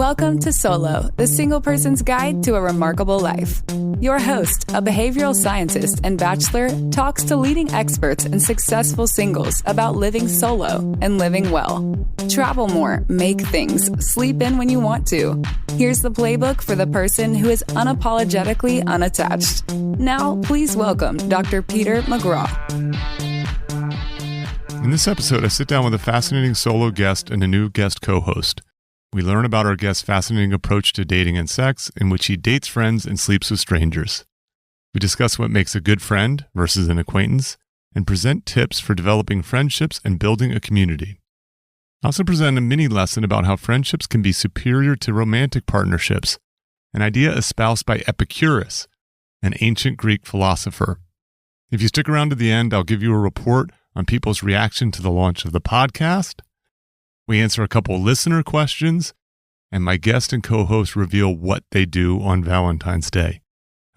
Welcome to Solo, the single person's guide to a remarkable life. Your host, a behavioral scientist and bachelor, talks to leading experts and successful singles about living solo and living well. Travel more, make things, sleep in when you want to. Here's the playbook for the person who is unapologetically unattached. Now, please welcome Dr. Peter McGraw. In this episode, I sit down with a fascinating solo guest and a new guest co-host. We learn about our guest's fascinating approach to dating and sex, in which he dates friends and sleeps with strangers. We discuss what makes a good friend versus an acquaintance, and present tips for developing friendships and building a community. I also present a mini lesson about how friendships can be superior to romantic partnerships, an idea espoused by Epicurus, an ancient Greek philosopher. If you stick around to the end, I'll give you a report on people's reaction to the launch of the podcast. We answer a couple listener questions, and my guest and co-host reveal what they do on Valentine's Day.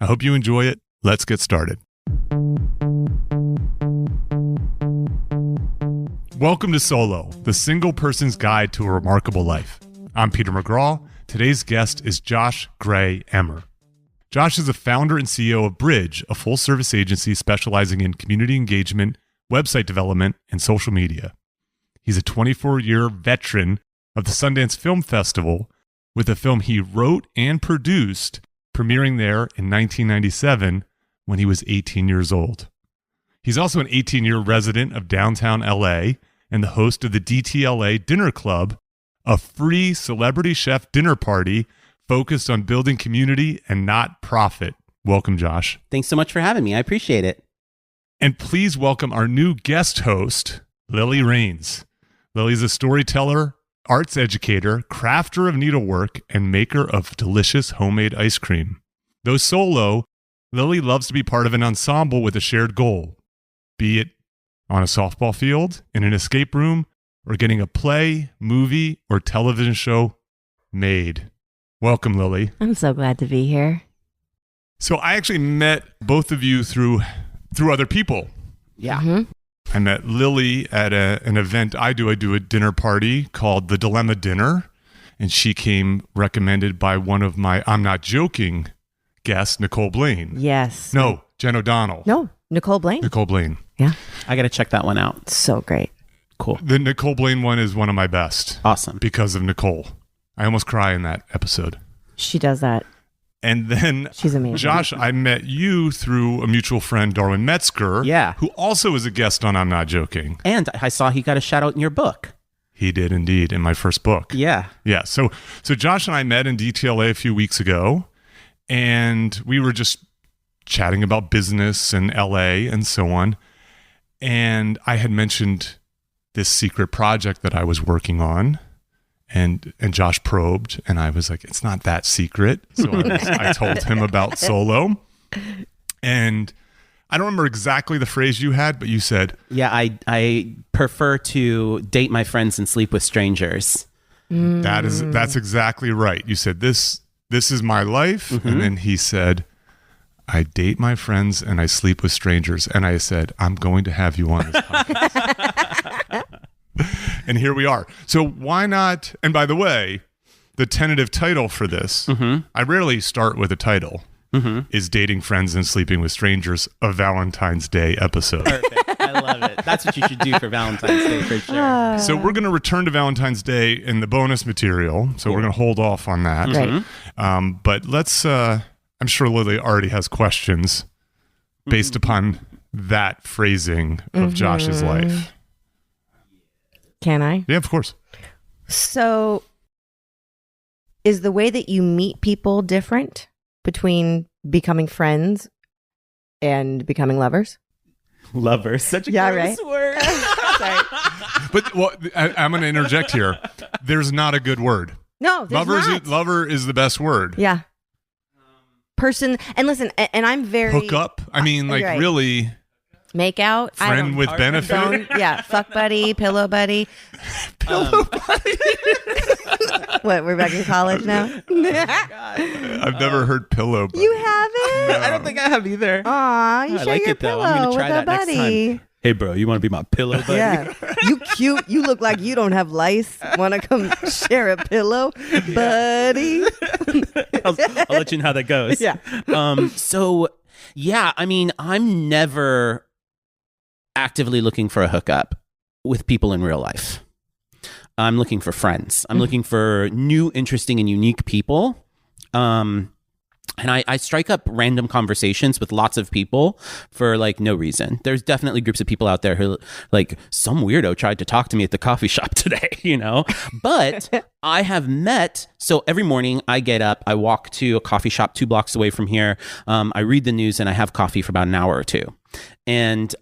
I hope you enjoy it. Let's get started. Welcome to Solo, the single person's guide to a remarkable life. I'm Peter McGraw. Today's guest is Josh Gray-Emmer. Josh is the founder and CEO of Bridge, a full-service agency specializing in community engagement, website development, and social media. He's a 24-year veteran of the Sundance Film Festival with a film he wrote and produced, premiering there in 1997 when he was 18 years old. He's also an 18-year resident of downtown LA and the host of the DTLA Dinner Club, a free celebrity chef dinner party focused on building community and not profit. Welcome, Josh. Thanks so much for having me. I appreciate it. And please welcome our new guest host, Lily Rains. Lily's a storyteller, arts educator, crafter of needlework, and maker of delicious homemade ice cream. Though solo, Lily loves to be part of an ensemble with a shared goal, be it on a softball field, in an escape room, or getting a play, movie, or television show made. Welcome, Lily. I'm so glad to be here. So I actually met both of you through other people. Yeah. Mm-hmm. I met Lily at an event I do. I do a dinner party called the Dilemma Dinner, and she came recommended by one of my I'm Not Joking guests, Nicole Blaine. Yes. No, Jen O'Donnell. No, Nicole Blaine. Nicole Blaine. Yeah. I got to check that one out. So great. Cool. The Nicole Blaine one is one of my best. Awesome. Because of Nicole. I almost cry in that episode. She does that. And then, she's amazing. Josh, I met you through a mutual friend, Darwin Metzger, who also is a guest on I'm Not Joking. And I saw he got a shout out in your book. He did indeed, in my first book. Yeah. Yeah. So Josh and I met in DTLA a few weeks ago, and we were just chatting about business and LA and so on. And I had mentioned this secret project that I was working on. And Josh probed, and I was like, it's not that secret. So I told him about solo. And I don't remember exactly the phrase you had, but you said... Yeah, I prefer to date my friends and sleep with strangers. That's exactly right. You said, this is my life. Mm-hmm. And then he said, I date my friends and I sleep with strangers. And I said, I'm going to have you on this podcast. And here we are. So why not? And by the way, the tentative title for this, I rarely start with a title, is Dating Friends and Sleeping with Strangers, a Valentine's Day episode. Perfect. I love it. That's what you should do for Valentine's Day for sure. So we're going to return to Valentine's Day in the bonus material. So we're going to hold off on that. Right. But let's, I'm sure Lily already has questions based upon that phrasing of Josh's life. Can I? Yeah, of course. So, is the way that you meet people different between becoming friends and becoming lovers? Lovers, such a gross word. Sorry. But I'm going to interject here. There's not a good word. No, there's not. Lover is the best word. Yeah. Person, and listen, and I'm very... Hook up? I mean, like right. Really... Make out. Friend with benefit? Yeah. Fuck buddy, pillow buddy. Pillow buddy. What, we're back in college now? I've never heard pillow buddy. You haven't? No. I don't think I have either. Aw, you share like your it, though. pillow I'm gonna try with a that next buddy. time. Hey, bro, you want to be my pillow buddy? Yeah. You cute. You look like you don't have lice. Want to come share a pillow, buddy? I'll let you know how that goes. Yeah. So, yeah, I mean, I'm never actively looking for a hookup with people in real life. I'm looking for friends. I'm looking for new, interesting, and unique people. And I strike up random conversations with lots of people for like no reason. There's definitely groups of people out there who like some weirdo tried to talk to me at the coffee shop today, you know, but I have met. So every morning I get up, I walk to a coffee shop 2 blocks away from here. I read the news and I have coffee for about an hour or two. And,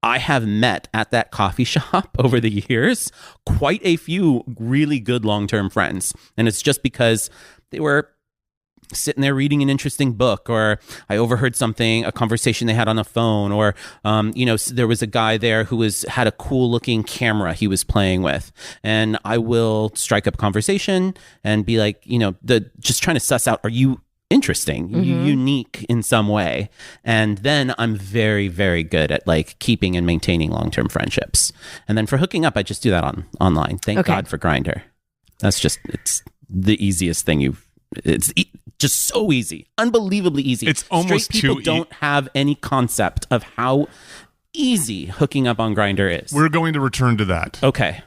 I have met at that coffee shop over the years quite a few really good long-term friends. And it's just because they were sitting there reading an interesting book, or I overheard a conversation they had on the phone, or, there was a guy there who had a cool looking camera he was playing with. And I will strike up a conversation and be like, just trying to suss out, are you interesting, unique in some way? And then I'm very, very good at like keeping and maintaining long-term friendships. And then for hooking up, I just do that online. Thank God for Grindr. It's the easiest thing it's just so easy, unbelievably easy. It's almost Straight people don't have any concept of how easy hooking up on Grindr is. We're going to return to that. Okay.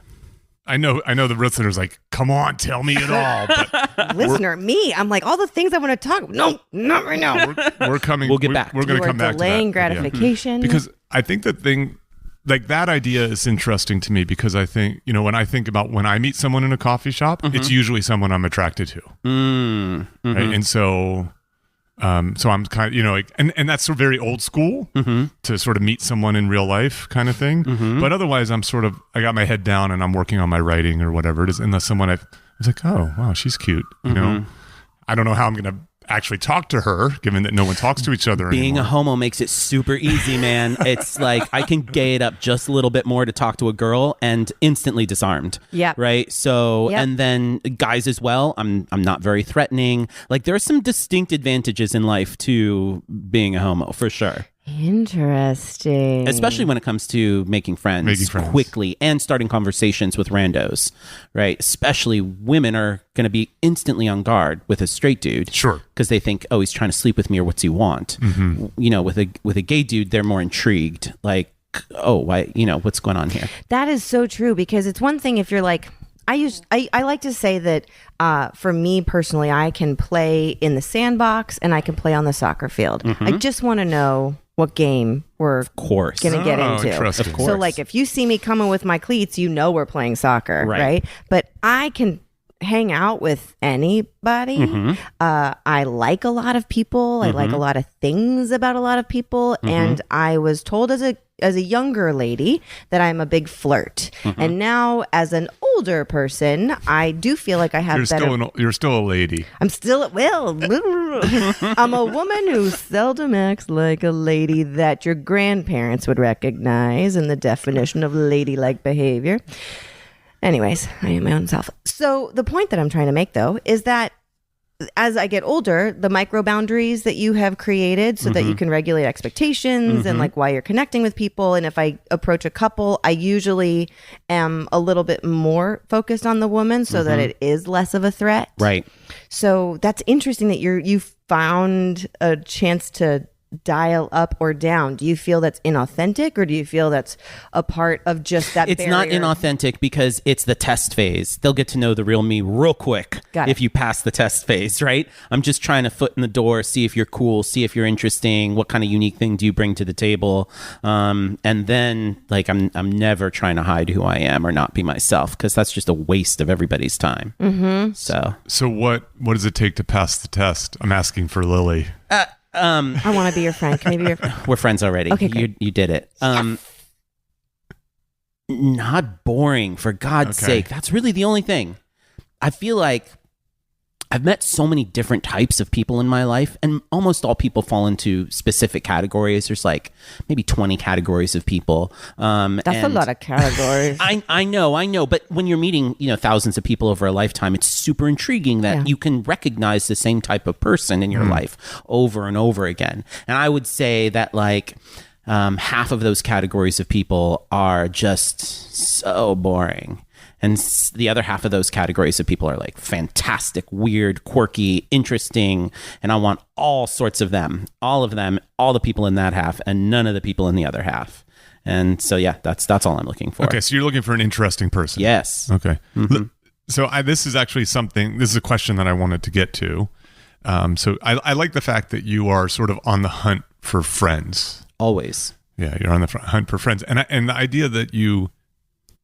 I know the listener's like, come on, tell me it all. But Listener, me, I'm like, all the things I want to talk. No, not right now. we're coming. We'll get back. We're going to come back to that. Delaying gratification. Because I think the thing, like that idea is interesting to me, because I think, when I think about when I meet someone in a coffee shop, it's usually someone I'm attracted to. Right? And so I'm kind of, and that's sort of very old school to sort of meet someone in real life kind of thing. But otherwise I'm I got my head down and I'm working on my writing or whatever it is. Unless someone I was like, oh, wow, she's cute. I don't know how I'm going to actually talk to her, given that no one talks to each other Being anymore. a homo makes it super easy, man. It's like I can gay it up just a little bit more to talk to a girl and instantly disarmed. Yeah. Right. So, Yep. and then guys as well. I'm not very threatening. Like there are some distinct advantages in life to being a homo for sure. Interesting. Especially when it comes to making friends quickly and starting conversations with randos, right? Especially women are going to be instantly on guard with a straight dude. Sure. Because they think, oh, he's trying to sleep with me, or what's he want? With a gay dude, they're more intrigued. Like, oh, why? What's going on here? That is so true, because it's one thing if you're like, I like to say that for me personally, I can play in the sandbox and I can play on the soccer field. I just want to know what game we're going to get into. Interesting. Of course. So like if you see me coming with my cleats, we're playing soccer, right? But I can hang out with anybody. I like a lot of people. I like a lot of things about a lot of people. And I was told as a younger lady that I'm a big flirt. And now as an older person, I do feel like I have You're still a lady. I'm still, I'm a woman who seldom acts like a lady that your grandparents would recognize in the definition of ladylike behavior. Anyways, I am my own self. So the point that I'm trying to make, though, is that as I get older, the micro boundaries that you have created so that you can regulate expectations and like why you're connecting with people. And if I approach a couple, I usually am a little bit more focused on the woman so that it is less of a threat. Right. So that's interesting that you found a chance to dial up or down. Do you feel that's inauthentic, or do you feel that's a part of just that It's barrier? not inauthentic because it's the test phase. They'll get to know the real me real quick if you pass the test phase, right? I'm just trying to foot in the door, see if you're cool, see if you're interesting, what kind of unique thing do you bring to the table, and then like I'm never trying to hide who I am or not be myself, because that's just a waste of everybody's time. So what does it take to pass the test? I'm asking for Lily. I want to be your friend. Can I be your friend? We're friends already. Okay, you did it. Not boring, for God's sake. That's really the only thing. I feel like I've met so many different types of people in my life, and almost all people fall into specific categories. There's like maybe 20 categories of people. That's a lot of categories. I know. But when you're meeting, thousands of people over a lifetime, it's super intriguing that you can recognize the same type of person in your life over and over again. And I would say that like half of those categories of people are just so boring. And the other half of those categories of people are like fantastic, weird, quirky, interesting. And I want all sorts of them, all the people in that half, and none of the people in the other half. And so, yeah, that's all I'm looking for. Okay, so you're looking for an interesting person. Yes. Okay. So this is actually this is a question that I wanted to get to. So I like the fact that you are sort of on the hunt for friends. Always. Yeah, you're on the hunt for friends. And the idea that you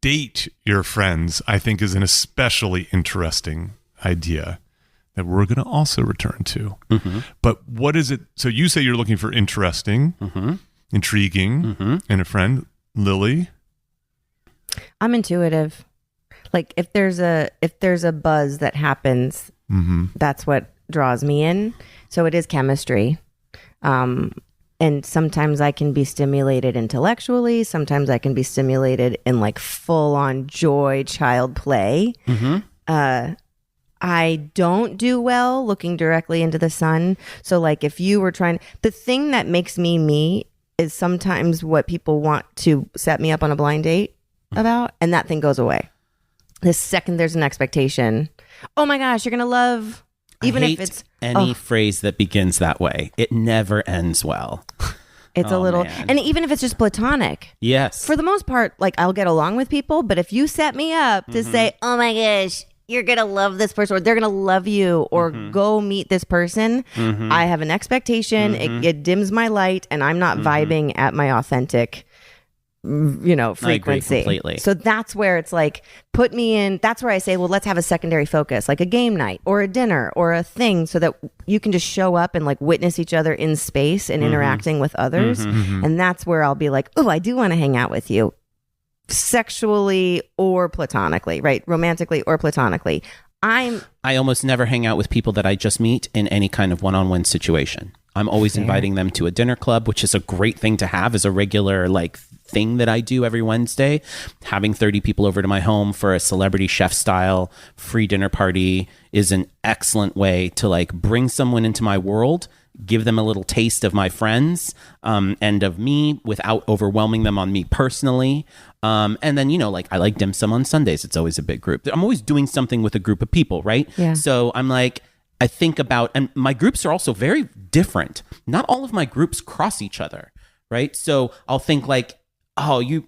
date your friends, I think, is an especially interesting idea that we're going to also return to. But what is it? So you say you're looking for interesting, intriguing, and a friend. Lily? I'm intuitive. Like if there's a buzz that happens, that's what draws me in. So it is chemistry. And sometimes I can be stimulated intellectually. Sometimes I can be stimulated in like full on joy, child play. I don't do well looking directly into the sun. So like if you were the thing that makes me is sometimes what people want to set me up on a blind date about. And that thing goes away. The second there's an expectation, oh my gosh, you're going to love, even if it's any phrase that begins that way, it never ends well. It's a little, man. And even if it's just platonic. Yes. For the most part, like I'll get along with people, but if you set me up to say, oh my gosh, you're going to love this person, or they're going to love you, or go meet this person, I have an expectation, it dims my light, and I'm not vibing at my authentic frequency. I agree completely. So that's where it's like, put me in, that's where I say, well, let's have a secondary focus, like a game night or a dinner or a thing, so that you can just show up and like witness each other in space and interacting with others. And that's where I'll be like, oh, I do want to hang out with you, sexually or platonically, right? Romantically or platonically. I almost never hang out with people that I just meet in any kind of one-on-one situation. I'm always inviting them to a dinner club, which is a great thing to have as a regular like thing that I do every Wednesday. Having 30 people over to my home for a celebrity chef style free dinner party is an excellent way to like bring someone into my world, give them a little taste of my friends and of me without overwhelming them on me personally. And then, like I like dim sum on Sundays. It's always a big group. I'm always doing something with a group of people, right? Yeah. So I'm like, I think about, and my groups are also very different. Not all of my groups cross each other, right? So I'll think like, oh, you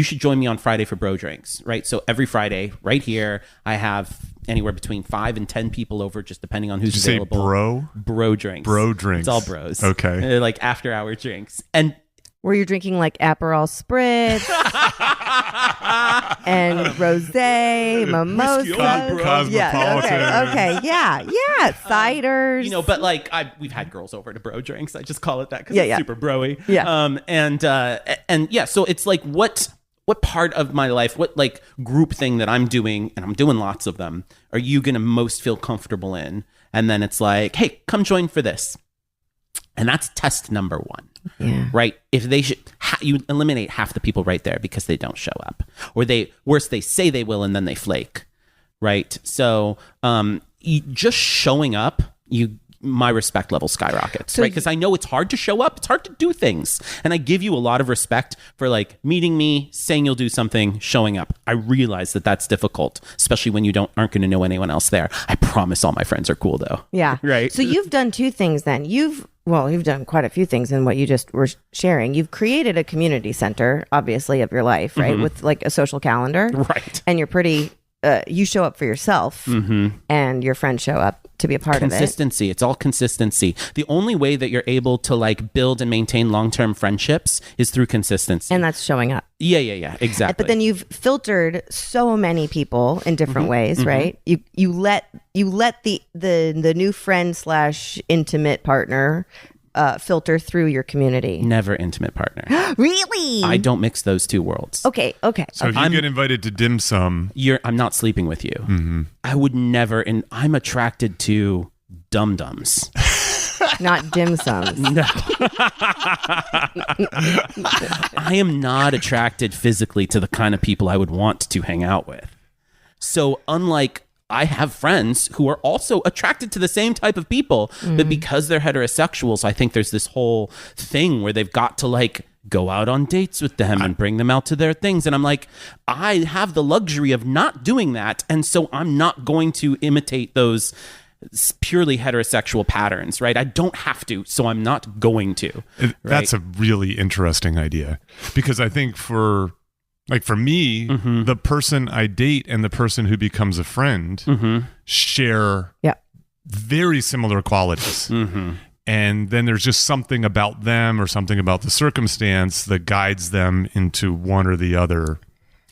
should join me on Friday for bro drinks, right? So every Friday, right here, I have anywhere between 5 and 10 people over, just depending on who's Did you available. Say bro drinks. Bro drinks. It's all bros. Okay. They're like after hour drinks. And where you're drinking like Aperol Spritz and rosé, mimosas. Cosmopolitan. Okay. Yeah. Ciders. But like we've had girls over to bro drinks. I just call it that because it's super broy. Yeah. And yeah, so it's like what part of my life, what like group thing that I'm doing, and I'm doing lots of them, are you going to most feel comfortable in? And then it's like, hey, come join for this. And that's test number 1. Yeah. Right? If they should, you eliminate half the people right there because they don't show up, or they say they will and then they flake. Right? So, just showing up, my respect level skyrockets, right? Because I know it's hard to show up. It's hard to do things. And I give you a lot of respect for like meeting me, saying you'll do something, showing up. I realize that that's difficult, especially when you aren't going to know anyone else there. I promise all my friends are cool though. Yeah. Right. So you've done 2 things then. You've done quite a few things in what you just were sharing. You've created a community center, obviously, of your life, right? With like a social calendar. Right. And you're pretty, you show up for yourself and your friends show up to be a part of it. Consistency. It's all consistency. The only way that you're able to like build and maintain long-term friendships is through consistency. And that's showing up. Yeah. Exactly. But then you've filtered so many people in different ways, right? You let the new friend / intimate partner filter through your community. Never intimate partner. Really? I don't mix those 2 worlds. Okay. So if you get invited to dim sum, I'm not sleeping with you. I would never, and I'm attracted to dum-dums. Not dim sums. No. I am not attracted physically to the kind of people I would want to hang out with. So unlike I have friends who are also attracted to the same type of people, but because they're heterosexuals, I think there's this whole thing where they've got to like go out on dates with them and bring them out to their things. And I'm like, I have the luxury of not doing that. And so I'm not going to imitate those purely heterosexual patterns, right? I don't have to, so I'm not going to. That's a really interesting idea, because I think for me, the person I date and the person who becomes a friend share very similar qualities. And then there's just something about them or something about the circumstance that guides them into one or the other.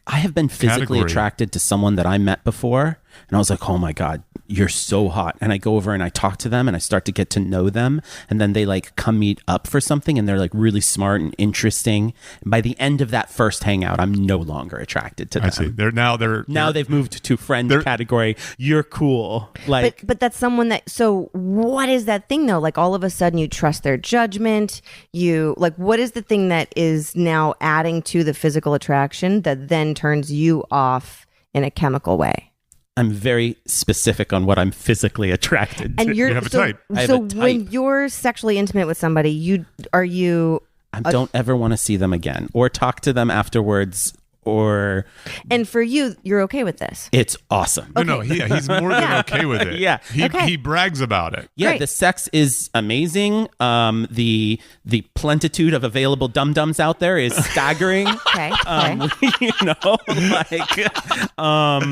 I have been physically attracted to someone that I met before, and I was like, oh my God, you're so hot. And I go over and I talk to them and I start to get to know them. And then they like come meet up for something and they're like really smart and interesting. And by the end of that first hangout, I'm no longer attracted to them. I see. Now they've moved to friend category. You're cool. Like, but that's someone that, so what is that thing though? Like all of a sudden you trust their judgment. What is the thing that is now adding to the physical attraction that then turns you off in a chemical way? I'm very specific on what I'm physically attracted to. And you have a type. When you're sexually intimate with somebody, I don't ever want to see them again or talk to them afterwards. And for you, you're okay with this? It's awesome. No, he's more than okay with it. Yeah. He brags about it. Yeah, Great. The sex is amazing. The plentitude of available dum-dums out there is staggering. Okay. In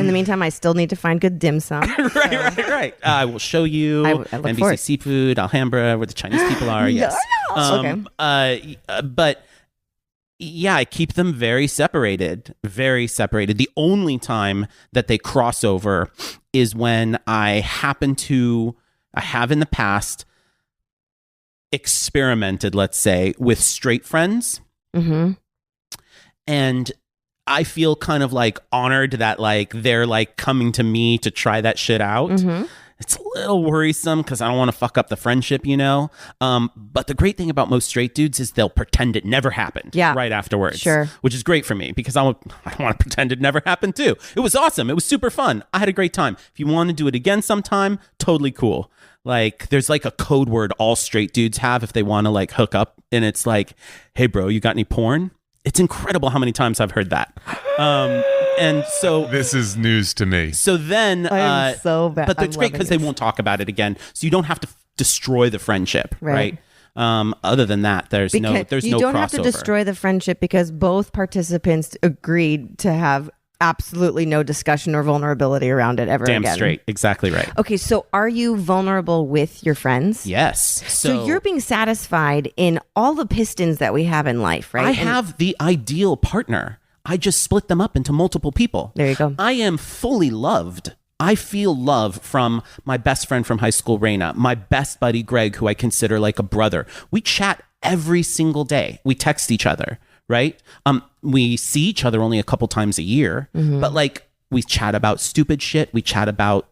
the meantime, I still need to find good dim sum. Right. I will show you I look for NBC it. Seafood, Alhambra, where the Chinese people are. Yes. Okay. But yeah, I keep them very separated. The only time that they cross over is when I have in the past experimented, let's say, with straight friends. And I feel kind of like honored that like they're like coming to me to try that shit out. It's a little worrisome because I don't want to fuck up the friendship, But the great thing about most straight dudes is they'll pretend it never happened right afterwards. Sure. Which is great for me because I want to pretend it never happened too. It was awesome. It was super fun. I had a great time. If you want to do it again sometime, totally cool. Like there's like a code word all straight dudes have if they want to like hook up. And it's like, hey bro, you got any porn? It's incredible how many times I've heard that. And so this is news to me. So then, I'm so bad. But it's great because they won't talk about it again. So you don't have to destroy the friendship, right? Other than that, there's no crossover. You don't have to destroy the friendship because both participants agreed to have absolutely no discussion or vulnerability around it ever again. Damn straight. Exactly right. Okay, so are you vulnerable with your friends? Yes. So you're being satisfied in all the pistons that we have in life, right? I have the ideal partner. I just split them up into multiple people. There you go. I am fully loved. I feel love from my best friend from high school, Raina, my best buddy, Greg, who I consider like a brother. We chat every single day. We text each other, right? We see each other only a couple times a year, but like we chat about stupid shit. We chat about,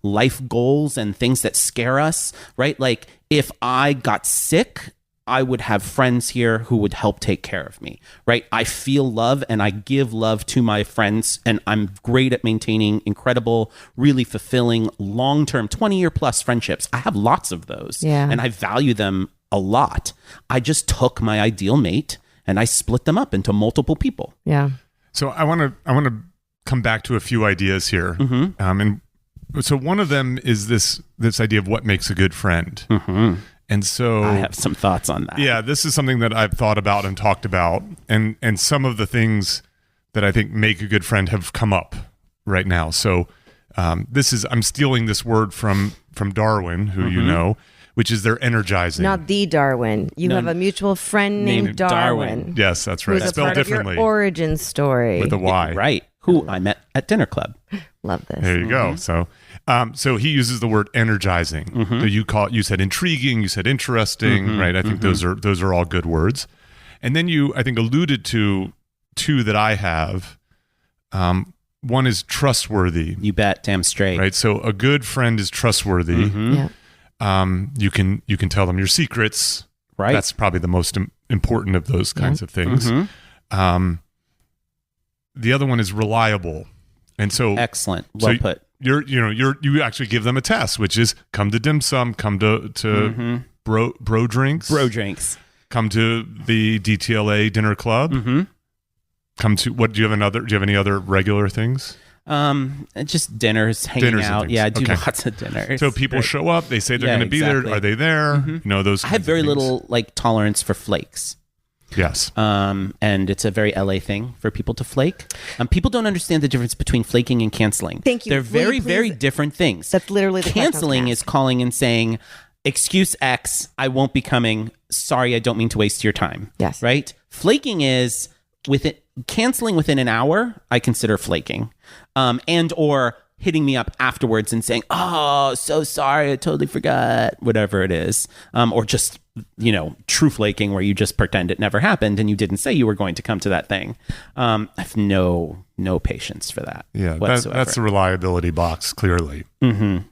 life goals and things that scare us, right? Like if I got sick, I would have friends here who would help take care of me, right? I feel love and I give love to my friends, and I'm great at maintaining incredible, really fulfilling, long-term, 20-year plus friendships. I have lots of those, and I value them a lot. I just took my ideal mate and I split them up into multiple people. Yeah. So I want to come back to a few ideas here, and so one of them is this idea of what makes a good friend. And so I have some thoughts on that. Yeah, this is something that I've thought about and talked about, and some of the things that I think make a good friend have come up right now. So I'm stealing this word from Darwin, who you know, which is they're energizing. Not the Darwin. You have a mutual friend named Darwin. Yes, that's right. Who's Spelled a part differently of your origin story. with a Y. Right. Who I met at dinner club. Love this. There you go. So he uses the word energizing. So you said intriguing, you said interesting, right? I think those are all good words. And then you, I think, alluded to two that I have. One is trustworthy. You bet, damn straight. Right. So a good friend is trustworthy. Yeah. You can tell them your secrets. Right. That's probably the most important of those kinds of things. The other one is reliable. And so excellent. Well put. You actually give them a test, which is come to dim sum, come to bro drinks. Bro drinks. come to the DTLA dinner club. Mm-hmm. Come to what? Do you have any other regular things? Just dinners, hanging out. Yeah, I do lots of dinners. So people show up. They say they're going to be there. Are they there? Mm-hmm. You know, those. I have very little like tolerance for flakes. Yes. And it's a very LA thing for people to flake. People don't understand the difference between flaking and canceling. Thank you. They're very, Please. very different things. That's literally the canceling is calling and saying, excuse X, I won't be coming. Sorry, I don't mean to waste your time. Yes. Right? Flaking is canceling within an hour, I consider flaking. And or hitting me up afterwards and saying, oh, so sorry, I totally forgot, whatever it is. Or just, true flaking where you just pretend it never happened and you didn't say you were going to come to that thing. I have no patience for that. Yeah, whatsoever. that's a reliability box, clearly. Mm-hmm.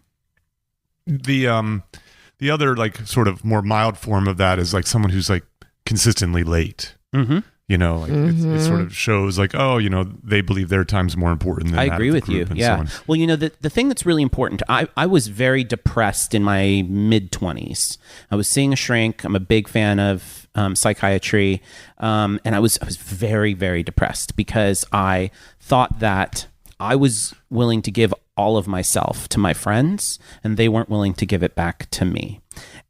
The other, like, sort of more mild form of that is like someone who's like consistently late. Mm-hmm. It sort of shows like, they believe their time's more important than I that agree of the with you. group and Yeah. so on. Well, the thing that's really important, I was very depressed in my mid-20s. I was seeing a shrink. I'm a big fan of psychiatry. And I was very, very depressed because I thought that I was willing to give all of myself to my friends and they weren't willing to give it back to me.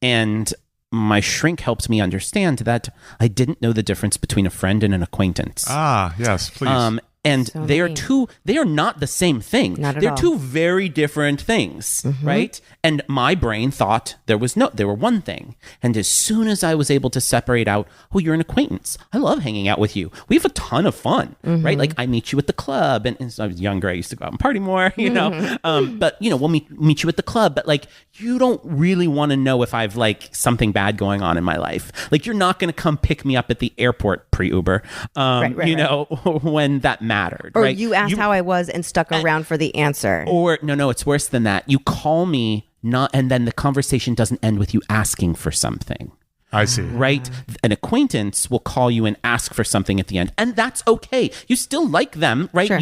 And my shrink helped me understand that I didn't know the difference between a friend and an acquaintance. Ah, yes, please. And So they neat. are not the same thing. Not at They're all. two very different things, right? And my brain thought they were one thing. And as soon as I was able to separate out, oh, you're an acquaintance. I love hanging out with you. We have a ton of fun, right? Like I meet you at the club, and so I was younger. I used to go out and party more, But we'll meet you at the club. But like, you don't really want to know if I've like something bad going on in my life. Like, you're not going to come pick me up at the airport pre-Uber, Right. when that mattered. Or right? you asked how I was and stuck around for the answer. Or no, it's worse than that. You call me and then the conversation doesn't end with you asking for something. I see. Right? An acquaintance will call you and ask for something at the end, and that's okay. You still like them, right? Sure.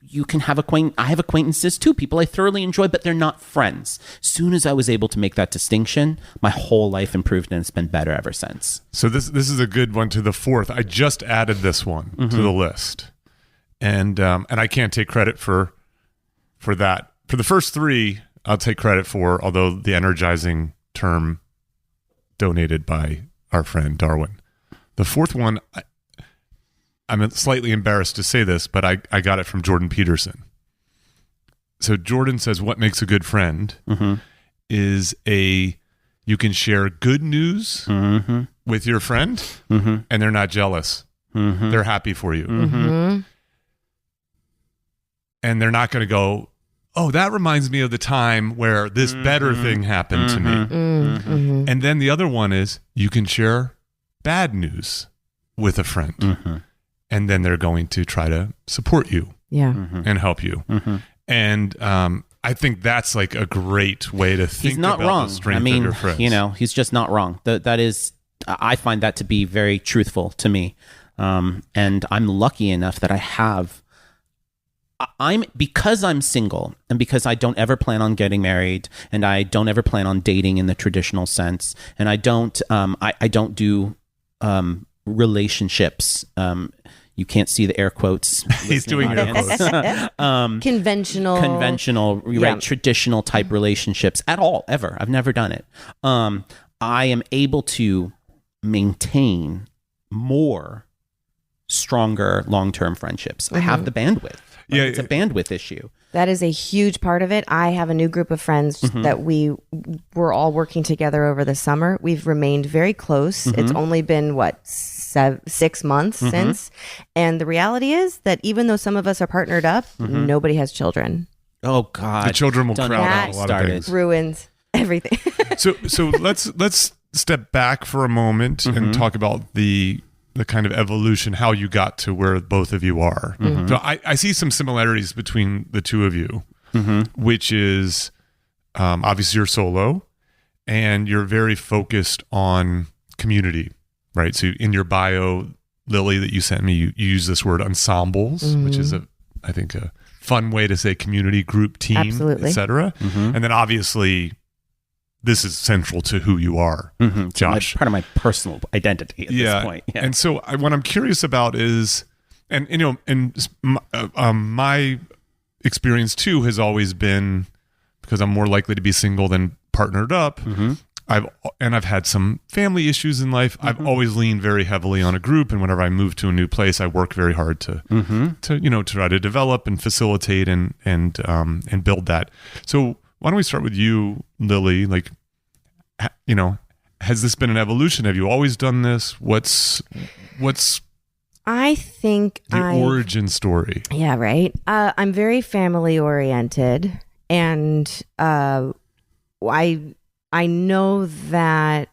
You can have I have acquaintances too, people I thoroughly enjoy, but they're not friends. Soon as I was able to make that distinction, my whole life improved, and it's been better ever since. So this is a good one to the fourth. I just added this one to the list. And I can't take credit for that. For the first three, I'll take credit for, although the energizing term donated by our friend Darwin. The fourth one, I'm slightly embarrassed to say this, but I got it from Jordan Peterson. So Jordan says, what makes a good friend is you can share good news with your friend and they're not jealous. They're happy for you. And they're not going to go, oh, that reminds me of the time where this better thing happened to me. And then the other one is you can share bad news with a friend. And then they're going to try to support you and help you. And I think that's like a great way to think He's not about wrong. the strength of your friends. He's just not wrong. That is, I find that to be very truthful to me. And I'm lucky enough that because I'm single and because I don't ever plan on getting married and I don't ever plan on dating in the traditional sense, and I don't do relationships. You can't see the air quotes. He's doing air quotes. Conventional, right? Traditional type relationships at all, ever. I've never done it. I am able to maintain more stronger long-term friendships. I have the bandwidth. Right? It's a bandwidth issue. That is a huge part of it. I have a new group of friends that we were all working together over the summer. We've remained very close. It's only been 6 months since. And the reality is that even though some of us are partnered up, nobody has children. Oh God. The children will Done crowd that. out a lot of things. Ruins everything. So let's step back for a moment and talk about the kind of evolution, how you got to where both of you are. So I see some similarities between the two of you, which is obviously you're solo and you're very focused on community, right? So in your bio, Lily, that you sent me, you use this word ensembles, which is I think a fun way to say community, group, team, Absolutely. etc. And then obviously this is central to who you are, Josh. Part of my personal identity at this point. Yeah. And so what I'm curious about is, my experience too has always been, because I'm more likely to be single than partnered up. I've had some family issues in life. I've always leaned very heavily on a group, and whenever I move to a new place, I work very hard to try to develop and facilitate and build that. So why don't we start with you, Lily? Like, has this been an evolution? Have you always done this? What's I think the origin story? Yeah, right. I'm very family oriented, and I know that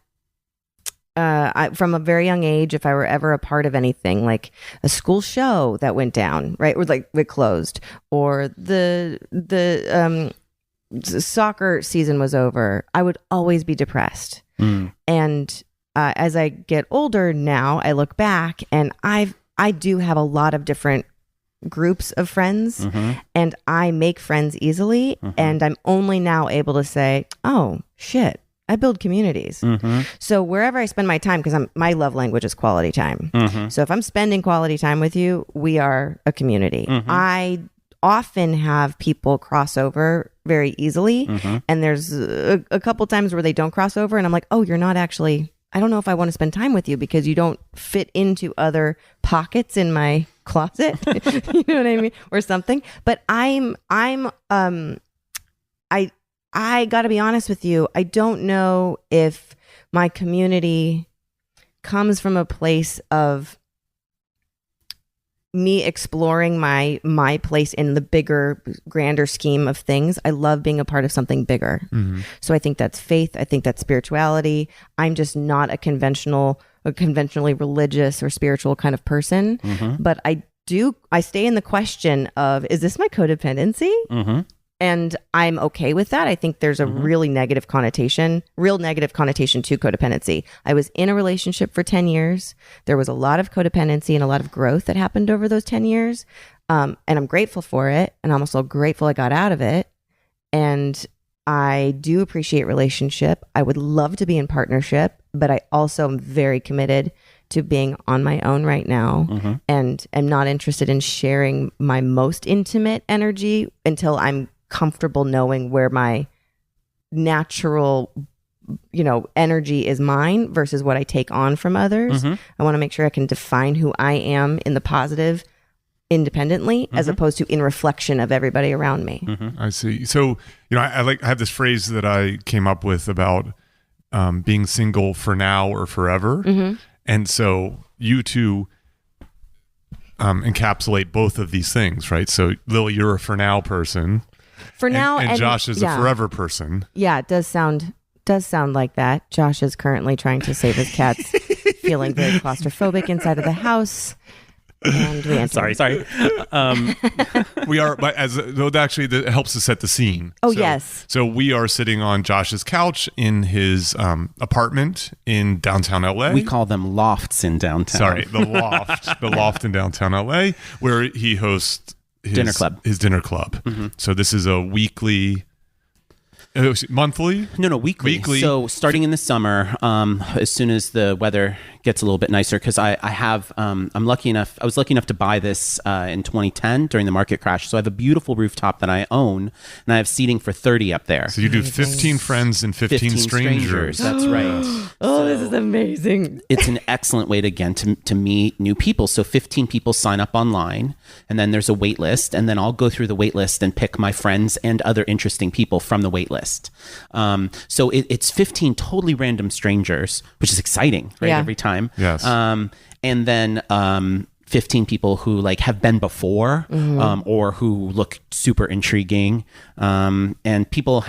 from a very young age, if I were ever a part of anything like a school show that went down, right, or like it closed, or the soccer season was over, I would always be depressed. And as I get older now, I look back and I do have a lot of different groups of friends, and I make friends easily, and I'm only now able to say, oh shit, I build communities. So wherever I spend my time, because my love language is quality time. So if I'm spending quality time with you, we are a community. I often have people cross over very easily, and there's a couple times where they don't cross over, and I'm like, oh, you're not actually, I don't know if I want to spend time with you because you don't fit into other pockets in my closet. You know what I mean? Or something. But I got to be honest with you. I don't know if my community comes from a place of me exploring my place in the bigger, grander scheme of things. I love being a part of something bigger. So I think that's faith. I think that's spirituality. I'm just not a conventionally religious or spiritual kind of person. But I stay in the question of, is this my codependency? And I'm okay with that. I think there's a real negative connotation to codependency. I was in a relationship for 10 years. There was a lot of codependency and a lot of growth that happened over those 10 years. And I'm grateful for it. And I'm also grateful I got out of it. And I do appreciate relationship. I would love to be in partnership, but I also am very committed to being on my own right now, and am not interested in sharing my most intimate energy until I'm comfortable knowing where my natural, energy is mine versus what I take on from others. I want to make sure I can define who I am in the positive independently, as opposed to in reflection of everybody around me. I see. So, I have this phrase that I came up with about being single for now or forever. And so you two encapsulate both of these things, right? So Lily, you're a for now person. For now, and Josh is a forever person. Yeah, it does sound like that. Josh is currently trying to save his cats, feeling very claustrophobic inside of the house. And we sorry. We are, but actually, that helps to set the scene. Oh, yes. So we are sitting on Josh's couch in his apartment in downtown LA. We call them lofts in downtown. Sorry, the loft in downtown LA, where he hosts his dinner club. So this is a weekly. Monthly? No, weekly. So starting in the summer, as soon as the weather gets a little bit nicer, because I was lucky enough to buy this in 2010 during the market crash. So I have a beautiful rooftop that I own, and I have seating for 30 up there. So you do 15 friends and 15 strangers. That's right. So this is amazing. It's an excellent way to meet new people. So 15 people sign up online, and then there's a wait list, and then I'll go through the wait list and pick my friends and other interesting people from the wait list. So it's 15 totally random strangers, which is exciting, right? Every time. Yes. And then 15 people who have been before, or who look super intriguing. And people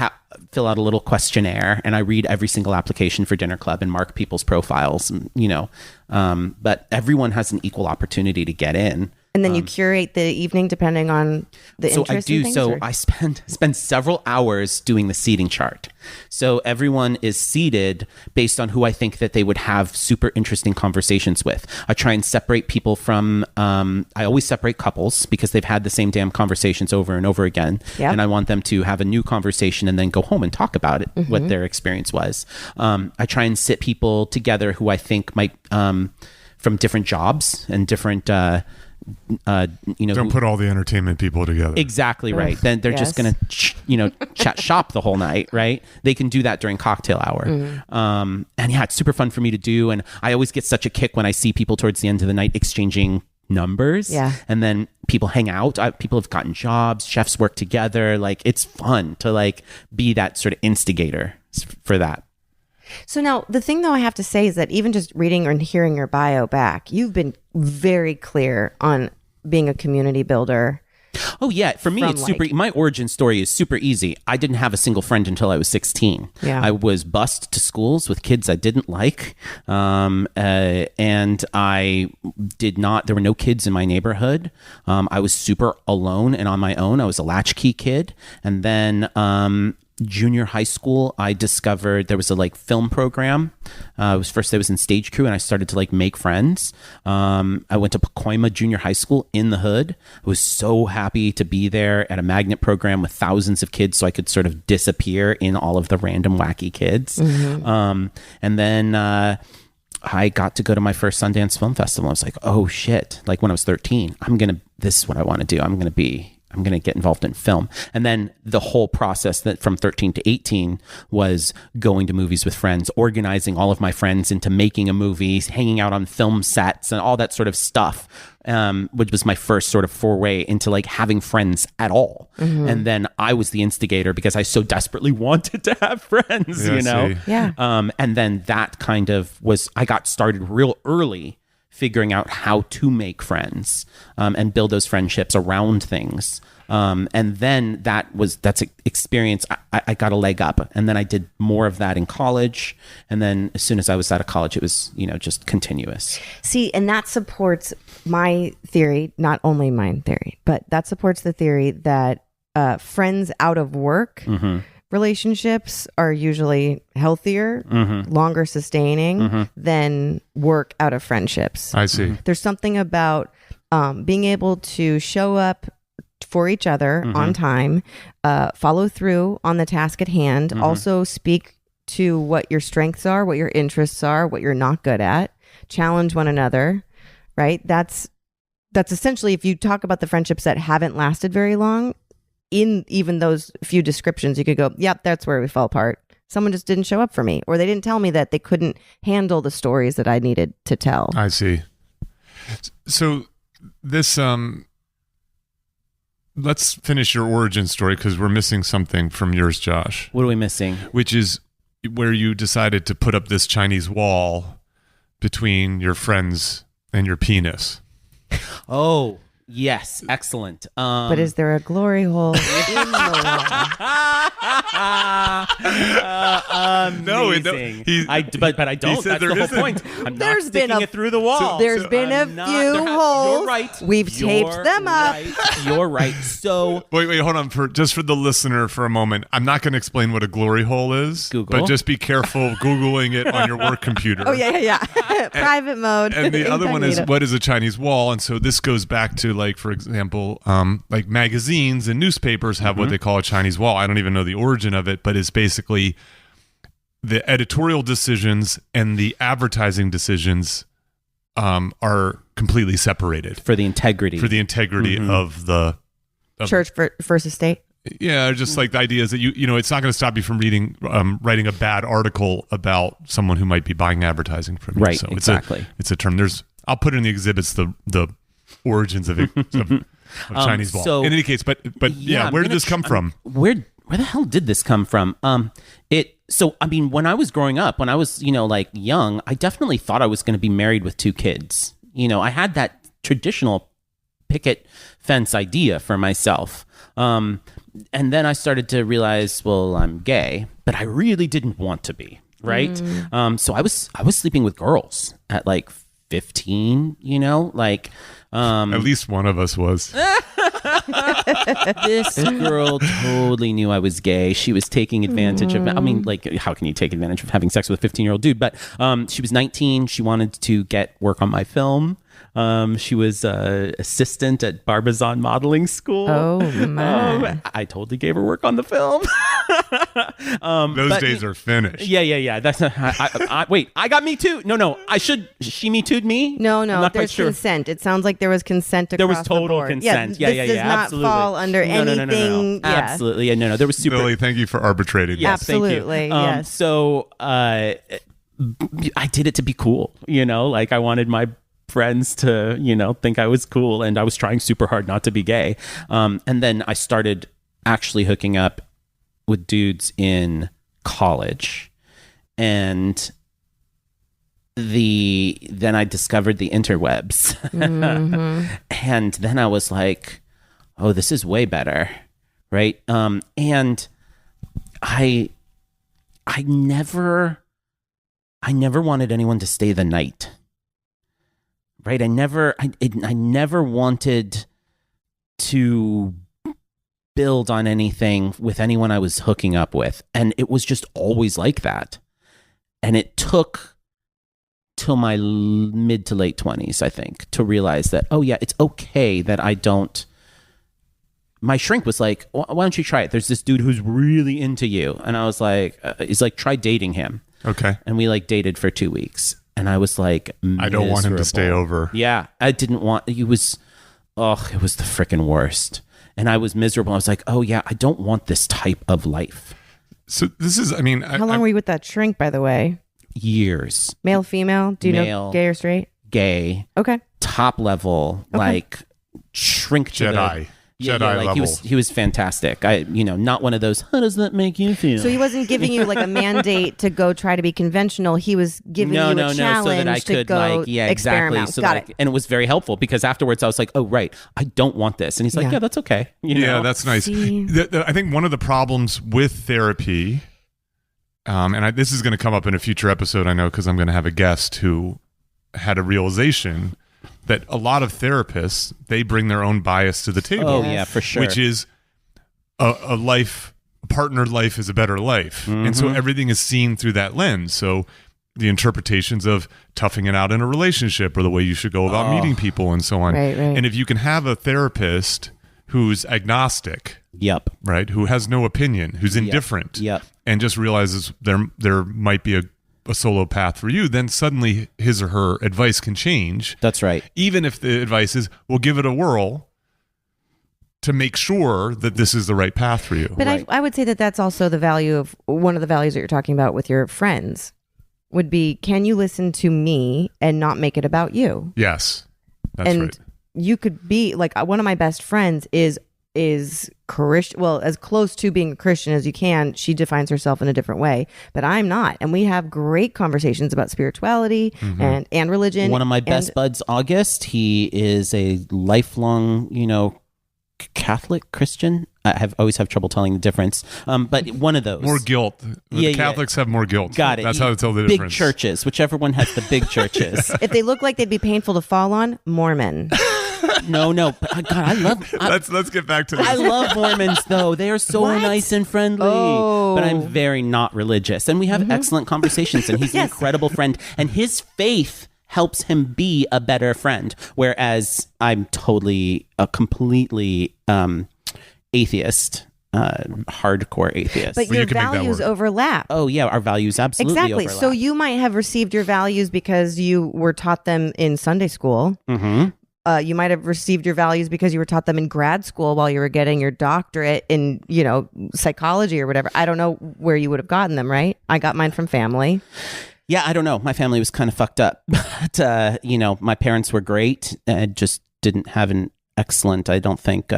fill out a little questionnaire, and I read every single application for Dinner Club and mark people's profiles, but everyone has an equal opportunity to get in. And then you curate the evening depending on the so interest. I do. in things, So or? I spend several hours doing the seating chart. So everyone is seated based on who I think that they would have super interesting conversations with. I try and separate people from. I always separate couples because they've had the same damn conversations over and over again, Yep. and I want them to have a new conversation and then go home and talk about it, what their experience was. I try and sit people together who I think might from different jobs and different. Don't put all the entertainment people together. Exactly right. Then they're just yes. gonna, chat shop the whole night, right? They can do that during cocktail hour, and yeah, it's super fun for me to do. And I always get such a kick when I see people towards the end of the night exchanging numbers. Yeah. And then people hang out. People have gotten jobs. Chefs work together. Like it's fun to like be that sort of instigator for that. So now the thing though I have to say is that even just reading and hearing your bio back, you've been very clear on being a community builder. Oh yeah, for me it's super. My origin story is super easy. I didn't have a single friend until I was 16. Yeah. I was bused to schools with kids I didn't like, and I did not. There were no kids in my neighborhood. I was super alone and on my own. I was a latchkey kid, and then. Junior high school, I discovered there was a like film program. I was in stage crew, and I started to like make friends. I went to Pacoima Junior High School in the hood. I was so happy to be there at a magnet program with thousands of kids, so I could sort of disappear in all of the random wacky kids. And then I got to go to my first Sundance Film Festival. I was like, oh shit! Like when I was 13, this is what I want to do. I'm going to get involved in film. And then the whole process that from 13 to 18 was going to movies with friends, organizing all of my friends into making a movie, hanging out on film sets and all that sort of stuff, which was my first sort of foray into like having friends at all. And then I was the instigator because I so desperately wanted to have friends, Yeah, Yeah. And then that kind of I got started real early figuring out how to make friends and build those friendships around things. And then that's an experience. I got a leg up, and then I did more of that in college. And then as soon as I was out of college, it was, just continuous. See, and that supports my theory, not only my theory, but that supports the theory that friends out of work relationships are usually healthier, longer sustaining than work out of friendships. I see. There's something about being able to show up for each other on time, follow through on the task at hand, also speak to what your strengths are, what your interests are, what you're not good at, challenge one another, right? That's essentially, if you talk about the friendships that haven't lasted very long, in even those few descriptions, you could go, yep, that's where we fell apart. Someone just didn't show up for me, or they didn't tell me that they couldn't handle the stories that I needed to tell. I see. So this, let's finish your origin story because we're missing something from yours, Josh. What are we missing? Which is where you decided to put up this Chinese wall between your friends and your penis. Oh, yes. Excellent. But is there a glory hole in the wall? Amazing. But I don't. That's the whole point. I'm not sticking it through the wall. There's been a few holes. You're right. We've taped them up. You're right. So wait, hold on. For the listener for a moment, I'm not going to explain what a glory hole is. Google. But just be careful of Googling it on your work computer. Oh, yeah. Private mode. And the other one is, what is a Chinese wall? And so this goes back to, like, for example, like magazines and newspapers have what they call a Chinese wall. I don't even know the origin of it, but it's basically the editorial decisions and the advertising decisions are completely separated for the integrity of the church versus state. Yeah, just like the idea is that you it's not going to stop you from writing a bad article about someone who might be buying advertising from you. Right, So exactly. It's a term. I'll put in the exhibits the origins of Chinese wall. So, in any case, but yeah, where did this come from? Where the hell did this come from? So I mean, when I was growing up, when I was like young, I definitely thought I was going to be married with 2 kids. I had that traditional picket fence idea for myself. And then I started to realize, well, I'm gay, but I really didn't want to be, right? So I was sleeping with girls at like 15, At least one of us was. This girl totally knew I was gay. She was taking advantage of, I mean, like, how can you take advantage of having sex with a 15-year-old dude? But she was 19. She wanted to get work on my film. She was assistant at Barbizon Modeling School. Oh, my. I totally gave her work on the film. Those days are finished. Yeah. That's wait, I got Me Too. No. She Me Too'd me? No. I'm not quite There's sure. consent. It sounds like there was consent across There was total the board. consent. Yeah, Yeah, this does not absolutely. fall under anything. No. Yeah. Absolutely. Yeah, no. There was super. Billy, thank you for arbitrating. Yes, Absolutely, thank you. yes. So I did it to be cool. Like I wanted my friends to, think I was cool, and I was trying super hard not to be gay. And then I started actually hooking up with dudes in college, and then I discovered the interwebs. And then I was like, oh, this is way better, right? And I never wanted anyone to stay the night, right? I never wanted to build on anything with anyone I was hooking up with, and it was just always like that. And it took till my mid to late 20s, I think, to realize that, oh yeah, it's okay that I don't. My shrink was like, why don't you try it? There's this dude who's really into you. And I was like, he's like, try dating him. Okay. And we like dated for 2 weeks. And I was like, I don't want him to stay over. Yeah. I didn't want, it was the freaking worst. And I was miserable. I was like, oh yeah, I don't want this type of life. So this is, how long were you with that shrink, by the way? Years. Male, female? Do you know gay or straight? Gay. Okay. Top level, like shrink to Jedi. Yeah, Jedi like level. he was fantastic. Not one of those, how does that make you feel? So he wasn't giving you like a mandate to go try to be conventional. He was giving you a challenge so that I could go exactly. experiment. So Got it. And it was very helpful because afterwards I was like, oh, right, I don't want this. And he's like, yeah, that's okay. Yeah, that's nice. I think one of the problems with therapy, and this is going to come up in a future episode, I know, because I'm going to have a guest who had a realization that a lot of therapists, they bring their own bias to the table. Oh, yeah, for sure. Which is a partnered life is a better life. Mm-hmm. And so everything is seen through that lens. So the interpretations of toughing it out in a relationship or the way you should go about meeting people and so on. Right. And if you can have a therapist who's agnostic, Yep. right, who has no opinion, who's indifferent, Yep. and just realizes there might be a solo path for you, then suddenly his or her advice can change. That's right. Even if the advice is, well, give it a whirl to make sure that this is the right path for you. But Right. I would say that that's also the value of one of the values that you're talking about with your friends would be, can you listen to me and not make it about you? Yes, that's and right. you could be like, one of my best friends is Christian, well, as close to being a Christian as you can. She defines herself in a different way, but I'm not. And we have great conversations about spirituality and religion. One of my best buds, August, he is a lifelong, Catholic Christian. I always have trouble telling the difference. But one of those. More guilt. The Catholics have more guilt. Got it. That's how to tell the big difference. Big churches, whichever one has the big churches. If they look like they'd be painful to fall on, Mormon. No. But God, I love. Let's get back to this. I love Mormons, though. They are so nice and friendly. Oh. But I'm very not religious, and we have excellent conversations. And he's an incredible friend, and his faith helps him be a better friend. Whereas I'm completely atheist. Hardcore atheist. But your values overlap. Oh yeah, our values absolutely exactly. overlap. So you might have received your values because you were taught them in Sunday school. Mm-hmm. You might have received your values because you were taught them in grad school while you were getting your doctorate in, psychology or whatever. I don't know where you would have gotten them, right? I got mine from family. Yeah, I don't know. My family was kind of fucked up. But, my parents were great. Just didn't have an excellent, I don't think,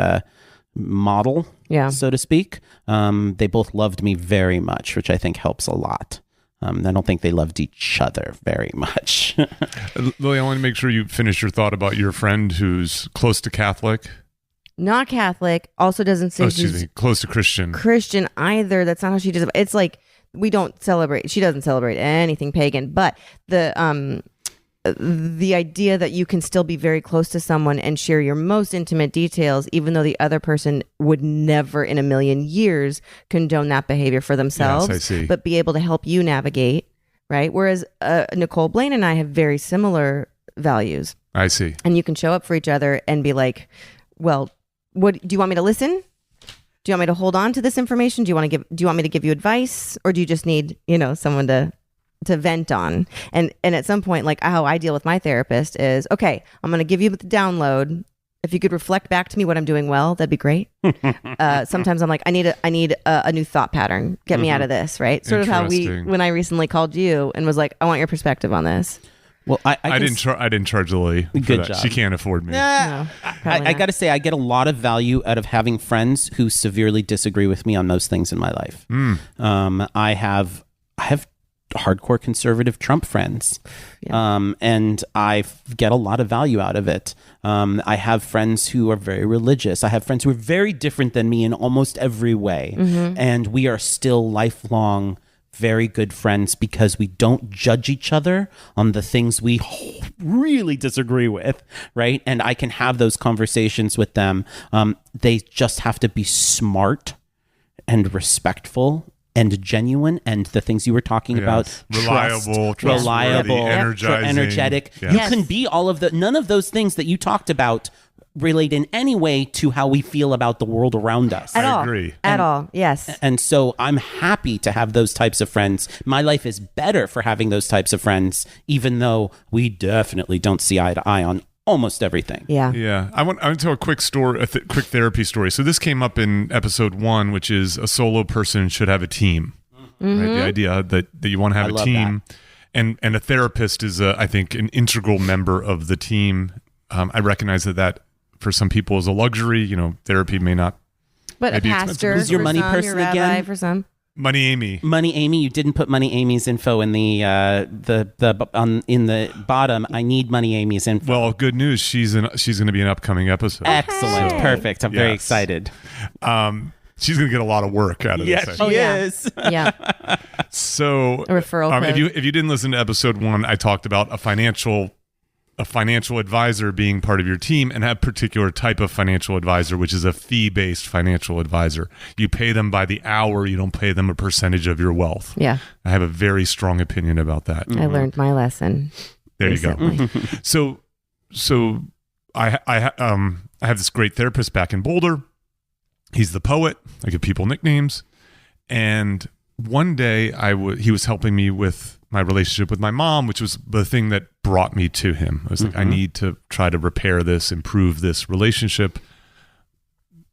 model, so to speak. They both loved me very much, which I think helps a lot. I don't think they loved each other very much. Lily, I want to make sure you finish your thought about your friend who's close to Catholic. Not Catholic. Also doesn't say she's close to Christian. Christian either. That's not how she does it. It's like we don't celebrate. She doesn't celebrate anything pagan. But the the idea that you can still be very close to someone and share your most intimate details, even though the other person would never in a million years condone that behavior for themselves, Yes, I see. but be able to help you navigate, right? Whereas Nicole Blaine and I have very similar values. I see. And you can show up for each other and be like, well, what do you want me to listen? Do you want me to hold on to this information? Do you want me to give you advice, or do you just need, someone to vent on? And at some point, like how I deal with my therapist is, okay, I'm going to give you the download. If you could reflect back to me what I'm doing well, that'd be great. Sometimes I'm like, I need a new thought pattern. Get me out of this, right? Sort of how when I recently called you and was like, I want your perspective on this. Well, I didn't charge Lily for Good that. job. She can't afford me. No, I got to say, I get a lot of value out of having friends who severely disagree with me on most things in my life. I have hardcore conservative Trump friends, and I get a lot of value out of it. I have friends who are very religious. I have friends who are very different than me in almost every way, and we are still lifelong very good friends because we don't judge each other on the things we really disagree with, right? And I can have those conversations with them. They just have to be smart and respectful and genuine, and the things you were talking about, reliable, energetic. Yes. You can be all of none of those things that you talked about relate in any way to how we feel about the world around us. I agree. At all, yes. And so I'm happy to have those types of friends. My life is better for having those types of friends, even though we definitely don't see eye to eye on almost everything. Yeah. I want to tell a quick story, quick therapy story. So this came up in episode 1, which is a solo person should have a team. Right? The idea that you want to have a team, and a therapist is, I think, an integral member of the team. I recognize that for some people is a luxury. Therapy may not. But a pastor, who's your money person your rabbi again? For some. Money Amy. You didn't put Money Amy's info in the bottom. I need Money Amy's info. Well, good news. She's going to be an upcoming episode. Excellent, perfect. I'm very excited. She's going to get a lot of work out of this. Yes, she is. Yeah. So a referral code. if you didn't listen to episode 1, I talked about a financial advisor being part of your team, and a particular type of financial advisor, which is a fee-based financial advisor. You pay them by the hour. You don't pay them a percentage of your wealth. Yeah. I have a very strong opinion about that. I learned my lesson. There recently. You go. So I have this great therapist back in Boulder. He's the poet. I give people nicknames. And one day he was helping me with my relationship with my mom, which was the thing that brought me to him. I was like, I need to try to repair this, improve this relationship.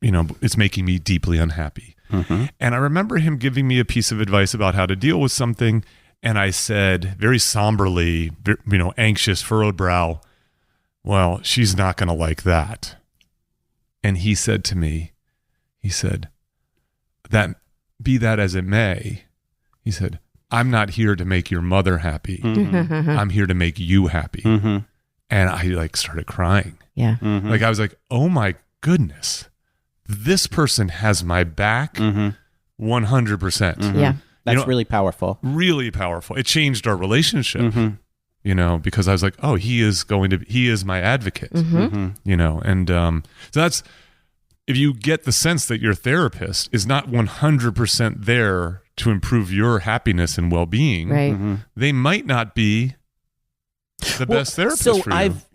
It's making me deeply unhappy. And I remember him giving me a piece of advice about how to deal with something. And I said very somberly, anxious, furrowed brow, well, she's not going to like that. And he said to me, that be that as it may, he said, I'm not here to make your mother happy. I'm here to make you happy. And I started crying. Yeah. I was like, oh my goodness, this person has my back 100%. Yeah. That's really powerful. Really powerful. It changed our relationship, because I was like, oh, he is my advocate, and so that's, if you get the sense that your therapist is not 100% there to improve your happiness and well-being, right. They might not be the best therapist for you. So I've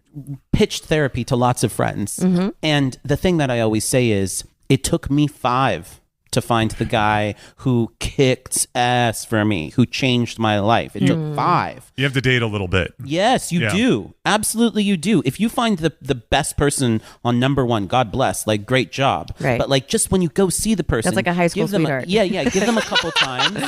pitched therapy to lots of friends, and the thing that I always say is, it took me 5 to find the guy who kicked ass for me, who changed my life. It took 5. You have to date a little bit. Yes, you do. Absolutely, you do. If you find the best person on number 1, God bless, great job. Right. But just when you go see the person, that's like a high school sweetheart. Give them a couple times.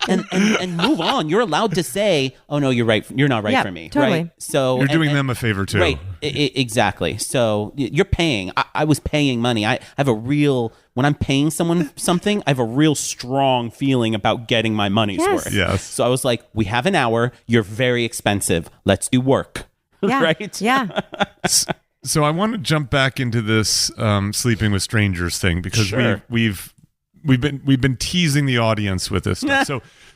And move on. You're allowed to say, "Oh no, you're right. You're not right for me." Totally. Right? So you're doing them a favor too. Right. Exactly. So you're paying. I was paying money. I have a real. When I'm paying someone something, I have a real strong feeling about getting my money's worth. Yes. So I was like, "We have an hour. You're very expensive. Let's do work." Yeah. Right. Yeah. So I want to jump back into this sleeping with strangers thing, because we've been teasing the audience with this stuff.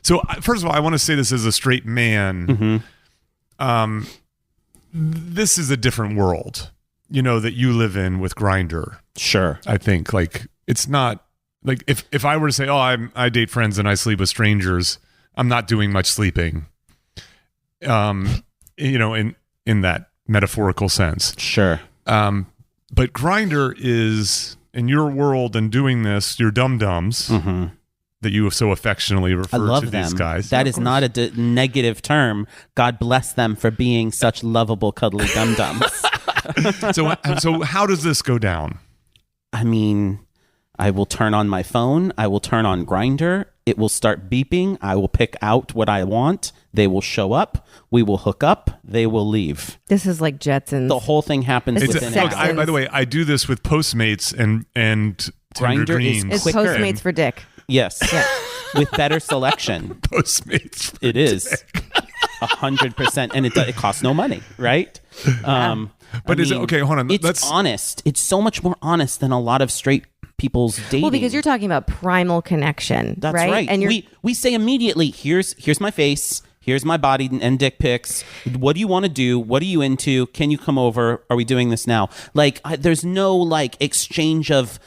So first of all, I want to say this as a straight man. this is a different world, that you live in with Grindr. Sure. I think like it's not like if I were to say, oh, I date friends and I sleep with strangers, I'm not doing much sleeping. In that metaphorical sense. Sure. But Grindr is in your world and doing this, your dum-dums that you so affectionately refer to these guys. That is not a negative term. God bless them for being such lovable, cuddly dum-dums. So how does this go down? I mean, I will turn on my phone. I will turn on Grindr. It will start beeping. I will pick out what I want. They will show up. We will hook up. They will leave. This is like Jetsons. The whole thing happens within an hour. By the way, I do this with Postmates and Tender Grindr Dreams. is It's quicker. Postmates for dick. Yes. Yeah. With better selection. Postmates. It is 100%, and it costs no money, right? But is it okay? Hold on. It's honest. It's so much more honest than a lot of straight people's dating. Well, because you're talking about primal connection, That's right. And we say immediately, here's my face, here's my body and dick pics. What do you want to do? What are you into? Can you come over? Are we doing this now? Like, there's no like exchange of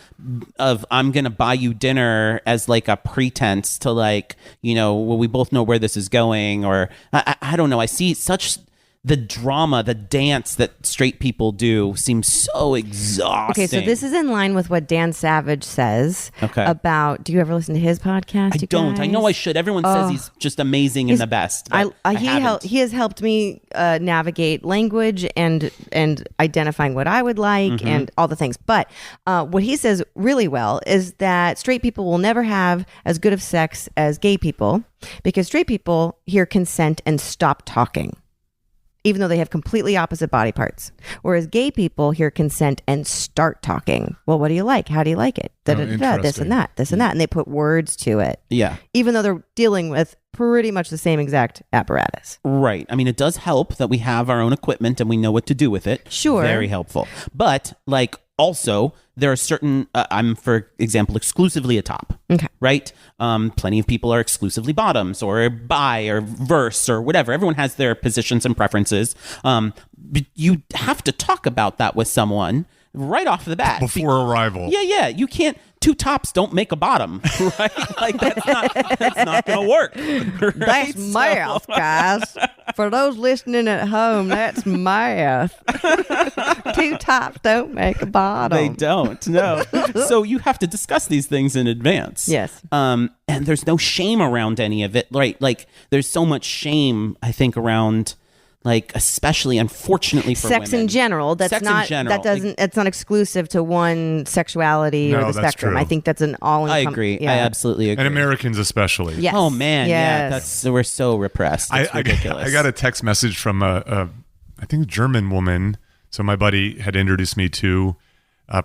I'm gonna buy you dinner as like a pretense to like, well, we both know where this is going, or I don't know. I see such. The drama, the dance that straight people do seems so exhausting. Okay, so this is in line with what Dan Savage says about. Do you ever listen to his podcast? I don't. I know I should. Everyone says he's just amazing and the best. He has helped me navigate language and identifying what I would like and all the things. But what he says really well is that straight people will never have as good of sex as gay people because straight people hear consent and stop talking, even though they have completely opposite body parts. Whereas gay people hear consent and start talking. Well, what do you like? How do you like it? This and that, this and that. And they put words to it. Yeah. Even though they're dealing with pretty much the same exact apparatus. Right. I mean, it does help that we have our own equipment and we know what to do with it. Sure. Very helpful. But like also there are certain, I'm for example, exclusively a top. Okay. Right. Plenty of people are exclusively bottoms or bi or verse or whatever. Everyone has their positions and preferences. But you have to talk about that with someone right off the bat. Before arrival. Yeah. You can't. Two tops don't make a bottom, right? Like that's not gonna work. Right? That's math, guys. For those listening at home, that's math. Two tops don't make a bottom. They don't. No. So you have to discuss these things in advance. Yes. And there's no shame around any of it, right? Like there's so much shame, I think, around. Like, especially, unfortunately, for sex women. in general. That's sex not. In general. That doesn't. It's not exclusive to one sexuality or the spectrum. True. I think that's an all. I agree. Yeah. I absolutely agree. And Americans especially. Yes. Oh man, yes. yeah. We're so repressed. It's ridiculous. I got a text message from I think a German woman. So my buddy had introduced me to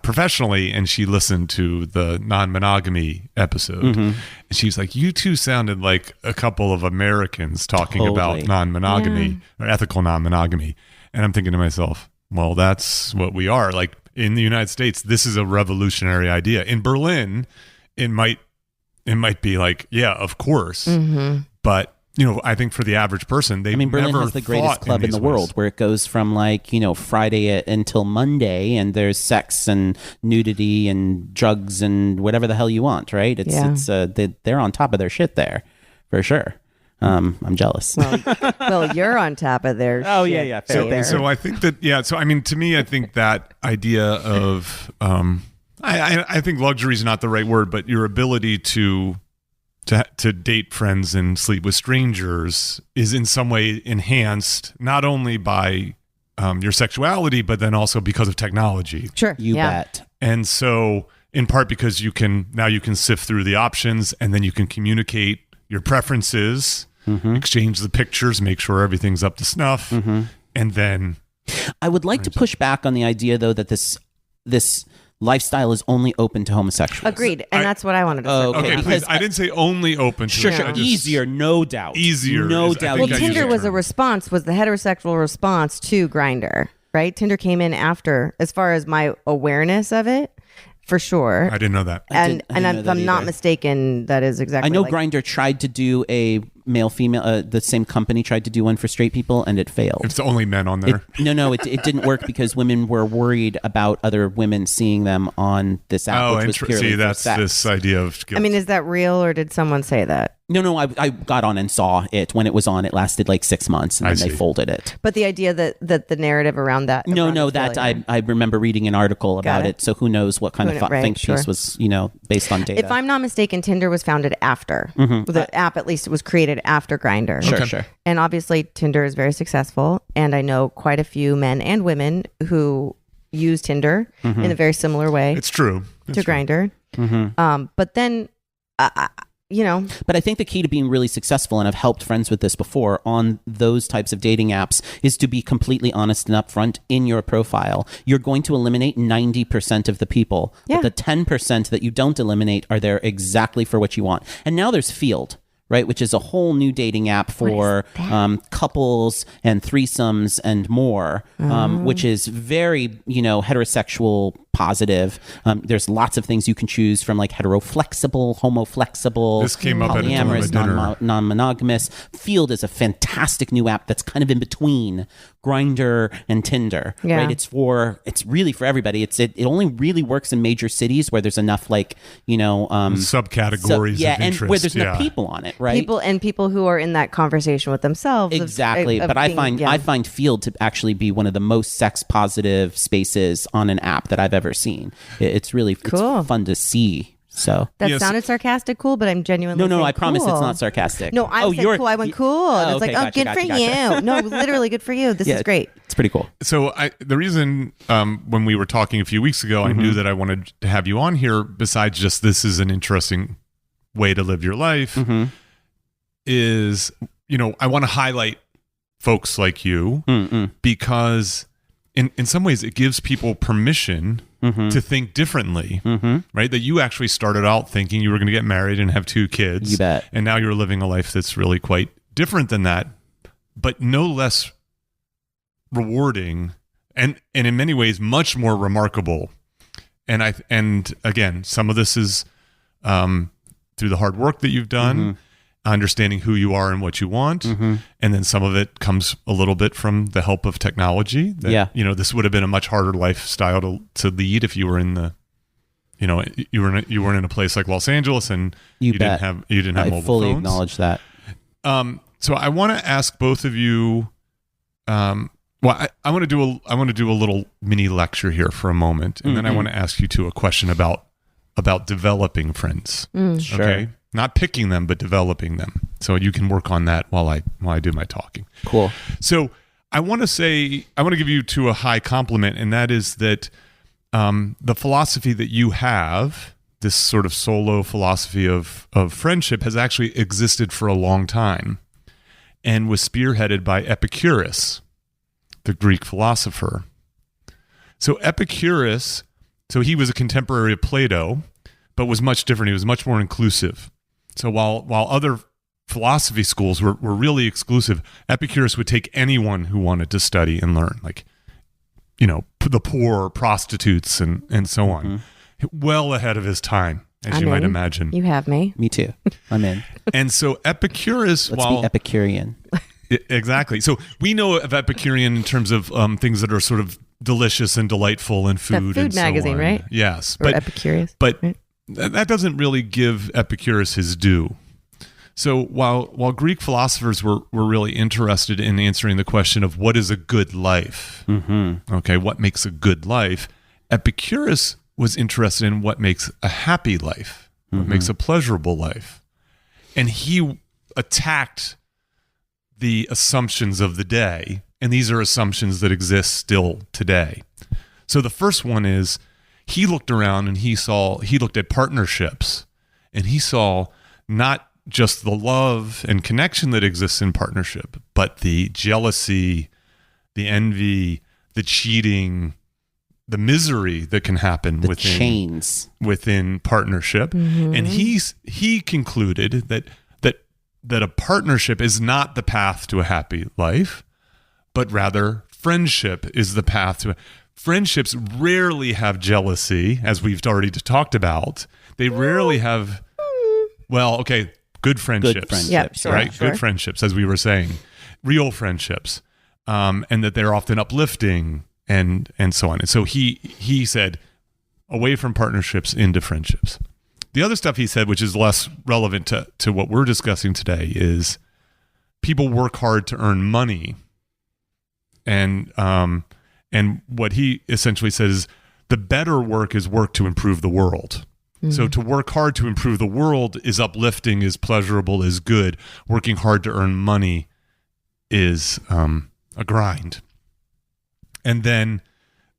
professionally, and she listened to the non-monogamy episode. And she's like, you two sounded like a couple of Americans talking about non-monogamy or ethical non-monogamy. And I'm thinking to myself, well, that's what we are. Like in the United States, this is a revolutionary idea. In Berlin, it might be like, yeah, of course. But I think for the average person, Berlin has the greatest club in the world where it goes from like, Friday until Monday and there's sex and nudity and drugs and whatever the hell you want, right? They're on top of their shit there for sure. I'm jealous. Well, you're on top of their Oh, shit yeah. there. So I think that, to me, I think that idea of, I think luxury is not the right word, but your ability to date friends and sleep with strangers is in some way enhanced, not only by your sexuality, but then also because of technology. Sure. You bet. And so in part because you can sift through the options and then you can communicate your preferences, exchange the pictures, make sure everything's up to snuff. And then I would like to push back on the idea though that this lifestyle is only open to homosexuals. Agreed. And that's what I wanted to say. Okay, because I didn't say only open to Sure. it. Easier, no doubt. Easier. No doubt. Well, Tinder was the heterosexual response to Grindr, right? Tinder came in after, as far as my awareness of it, for sure. I didn't know that. And I didn't know if that I'm not either. mistaken, that is exactly I know like, Grindr tried to do a male female the same company tried to do one for straight people and it failed. It's only men on there. It didn't work because women were worried about other women seeing them on this app, which was purely for sex. This idea of guilt. I mean, is that real, or did someone say that? No, I got on and saw it. When it was on, it lasted like 6 months, and then they folded it. But the idea that the narrative around that... I remember reading an article about it, so who knows what kind of think piece was, based on data. If I'm not mistaken, Tinder was founded after. The app, at least, was created after Grindr. Sure. And obviously, Tinder is very successful, and I know quite a few men and women who use Tinder in a very similar way. It's true. To Grindr. But then... But I think the key to being really successful, and I've helped friends with this before on those types of dating apps, is to be completely honest and upfront in your profile. You're going to eliminate 90% of the people, but the 10% that you don't eliminate are there exactly for what you want. And now there's Field, right, which is a whole new dating app for couples and threesomes and more, which is very, heterosexual positive. There's lots of things you can choose from, like hetero-flexible, homo-flexible, this came up polyamorous, at non-monogamous. Field is a fantastic new app that's kind of in between Grindr and Tinder, right? It's really for everybody. It only really works in major cities where there's enough subcategories of interest. And where there's enough people on it, right? People who are in that conversation with themselves. Exactly. But I find Field to actually be one of the most sex positive spaces on an app that I've ever seen. It's really cool. It's fun to see. So that sounded sarcastic, cool, but I'm genuinely no. I cool. promise it's not sarcastic. No, I said cool. I went cool. And it's like, gotcha, good for you. No, literally good for you. This is great. It's pretty cool. So the reason when we were talking a few weeks ago, I knew that I wanted to have you on here, besides just this is an interesting way to live your life, is I want to highlight folks like you because in some ways it gives people permission to think differently, right? That you actually started out thinking you were going to get married and have 2 kids. You bet. And now you're living a life that's really quite different than that, but no less rewarding and in many ways much more remarkable. And again, some of this is through the hard work that you've done, understanding who you are and what you want, and then some of it comes a little bit from the help of technology. That, this would have been a much harder lifestyle to lead if you were in the, you weren't in a place like Los Angeles and you didn't have mobile phones. I fully acknowledge that. So I want to ask both of you. I want to do a little mini lecture here for a moment, and then I want to ask you two a question about developing friends. Sure. Okay. Not picking them, but developing them. So you can work on that while I do my talking. Cool. So I want to give you two a high compliment, and that is that the philosophy that you have, this sort of solo philosophy of friendship, has actually existed for a long time and was spearheaded by Epicurus, the Greek philosopher. So Epicurus, he was a contemporary of Plato, but was much different. He was much more inclusive. So while other philosophy schools were really exclusive, Epicurus would take anyone who wanted to study and learn, like, the poor, prostitutes, and so on. Well ahead of his time, as you might imagine. You have me. Me too. I'm in. And so Epicurus... Let's be Epicurean. Exactly. So we know of Epicurean in terms of things that are sort of delicious and delightful and food. That food and magazine, so on. right? Yes. Or Epicurus. But right? That doesn't really give Epicurus his due. So while Greek philosophers were really interested in answering the question of what is a good life, okay, what makes a good life, Epicurus was interested in what makes a happy life, what makes a pleasurable life. And he attacked the assumptions of the day, and these are assumptions that exist still today. So the first one is, he looked around and he looked at partnerships, and he saw not just the love and connection that exists in partnership, but the jealousy, the envy, the cheating, the misery that can happen within partnership. And he concluded that a partnership is not the path to a happy life, but rather friendship is the path to. Friendships rarely have jealousy, as we've already talked about. They rarely have, good friendships. Yeah, sure, right? sure. Good friendships, as we were saying, real friendships, and that they're often uplifting and so on. And so he said, away from partnerships into friendships. The other stuff he said, which is less relevant to what we're discussing today, is people work hard to earn money. And what he essentially says is the better work is work to improve the world. Mm-hmm. So to work hard to improve the world is uplifting, is pleasurable, is good. Working hard to earn money is a grind. And then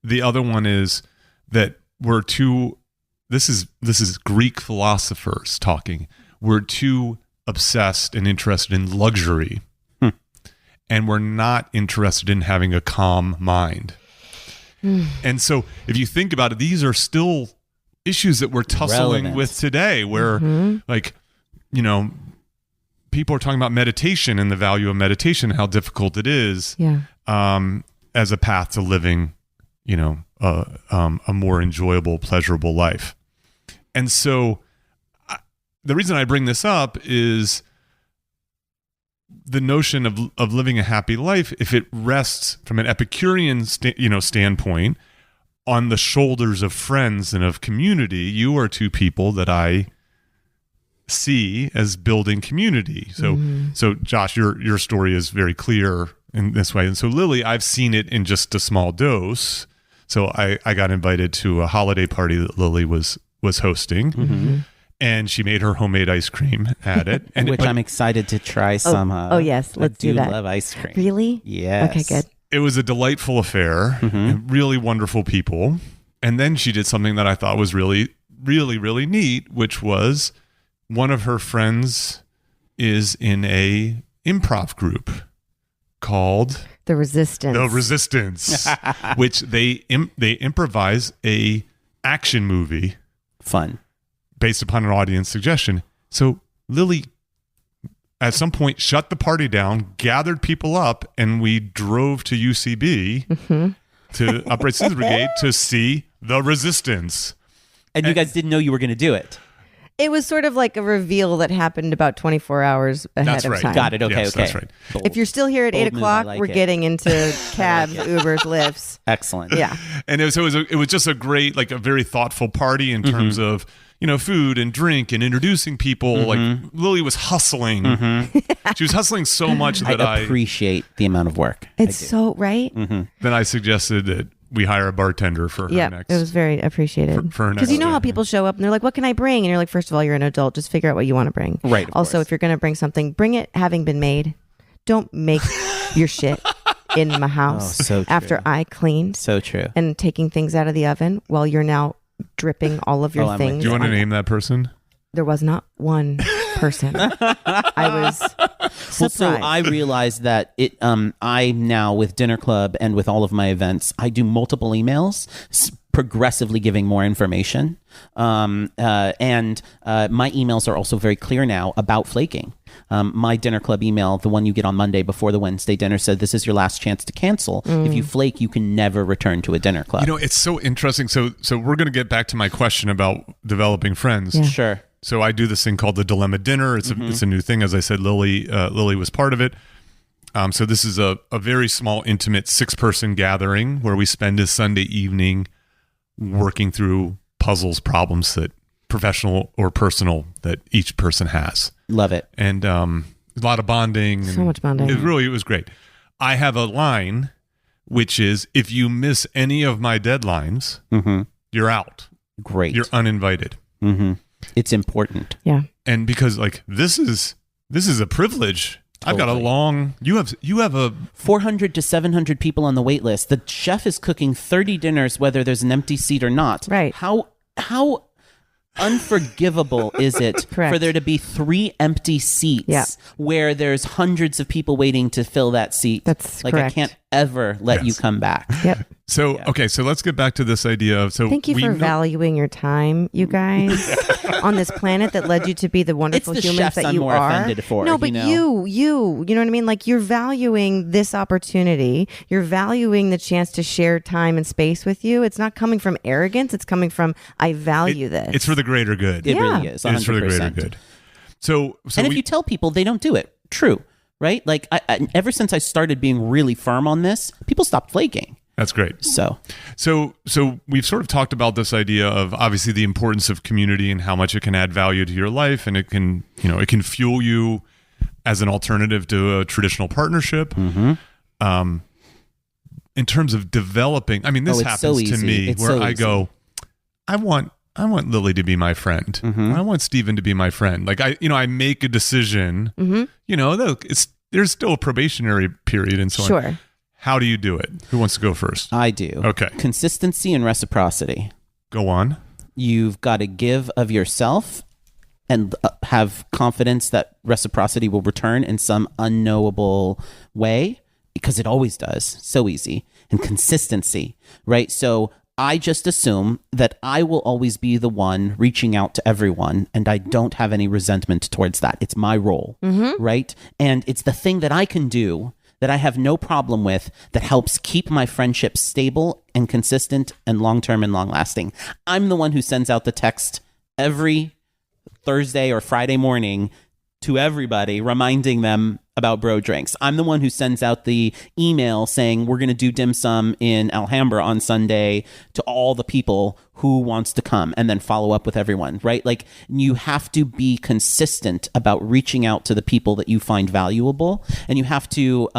the other one is that we're too, this is Greek philosophers talking. We're too obsessed and interested in luxury. And we're not interested in having a calm mind. And so if you think about it, these are still issues that we're tussling with today, where like, you know, people are talking about meditation and the value of meditation, how difficult it is as a path to living, you know, a more enjoyable, pleasurable life. And so the reason I bring this up is the notion of living a happy life, if it rests from an Epicurean standpoint on the shoulders of friends and of community. You are two people that I see as building community. So Josh, your story is very clear in this way. And so Lily, I've seen it in just a small dose. So I got invited to a holiday party that Lily was hosting. And she made her homemade ice cream at it. Which I'm excited to try some. Oh, yes. Let's do that. I do love ice cream. Really? Yes. Okay, good. It was a delightful affair. Really wonderful people. And then she did something that I thought was really, really, really neat, which was one of her friends is in a improv group called The Resistance. Which they improvise a action movie. Fun. Based upon an audience suggestion. So Lily, at some point, shut the party down, gathered people up, and we drove to UCB, to Upright Citizens Brigade, to see The Resistance. And you guys didn't know you were going to do it. It was sort of like a reveal that happened about 24 hours ahead of time. Got it. Okay. Yes, okay. that's right. Bold. If you're still here at 8 Bold move, o'clock, I like we're it. getting into cabs, Ubers, Lyfts. Excellent. Yeah. And it was just a great, like a very thoughtful party in terms of, you know, food and drink and introducing people. Like Lily was hustling. She was hustling so much that I appreciate the amount of work. It's so right. Then I suggested that we hire a bartender for her next. It was very appreciated. For her next Because you know day. how people show up and they're like, what can I bring? And you're like, first of all, you're an adult. Just figure out what you want to bring. Right, of Also, course. if you're going to bring something, bring it having been made. Don't make your shit in my house so true. after I cleaned So true. and taking things out of the oven while you're now dripping all of your I'm with things. Do you want to on- name that person? There was not one person. I was surprised. Well, so I realized that I now, with Dinner Club and with all of my events, I do multiple emails, progressively giving more information. And my emails are also very clear now about flaking. My Dinner Club email, the one you get on Monday before the Wednesday dinner, said this is your last chance to cancel. If you flake, you can never return to a dinner club. You know, it's so interesting. So we're going to get back to my question about developing friends. Yeah. Sure. So I do this thing called the Dilemma Dinner. It's a new thing. As I said, Lily was part of it. So this is a very small, intimate 6-person gathering where we spend a Sunday evening working through puzzles, problems that professional or personal that each person has. Love it. And a lot of bonding. So much bonding. It was great. I have a line, which is, if you miss any of my deadlines, you're out. Great. You're uninvited. It's important. Yeah. And because like this is a privilege. I've got a long. You have a 400 to 700 people on the wait list. The chef is cooking 30 dinners, whether there's an empty seat or not. Right. How unforgivable is it Correct. for there to be 3 empty seats where there's hundreds of people waiting to fill that seat? That's like correct. I can't ever let you come back. Yep. So okay, so let's get back to this idea of Thank you for valuing your time, you guys, on this planet that led you to be the wonderful It's the humans chefs that I'm you more are. offended for, No, you but know? you know what I mean? Like you're valuing this opportunity. You're valuing the chance to share time and space with you. It's not coming from arrogance. It's coming from I value this. It's for the greater good. It really is. 100%. It's for the greater good. So and if you tell people, they don't do it. True, right? Like ever since I started being really firm on this, people stopped flaking. That's great. So we've sort of talked about this idea of obviously the importance of community and how much it can add value to your life, and it can fuel you as an alternative to a traditional partnership. Mm-hmm. In terms of developing, I mean, this happens to me where I go, I want Lily to be my friend. Mm-hmm. I want Steven to be my friend. Like I make a decision, there's still a probationary period and so on. Sure. How do you do it? Who wants to go first? I do. Okay. Consistency and reciprocity. Go on. You've got to give of yourself and have confidence that reciprocity will return in some unknowable way, because it always does. So easy. And consistency, right? So I just assume that I will always be the one reaching out to everyone, and I don't have any resentment towards that. It's my role, right? And it's the thing that I can do that I have no problem with, that helps keep my friendships stable and consistent and long-term and long-lasting. I'm the one who sends out the text every Thursday or Friday morning to everybody, reminding them about bro drinks. I'm the one who sends out the email saying we're going to do dim sum in Alhambra on Sunday to all the people who wants to come, and then follow up with everyone, right? Like, you have to be consistent about reaching out to the people that you find valuable, and you have to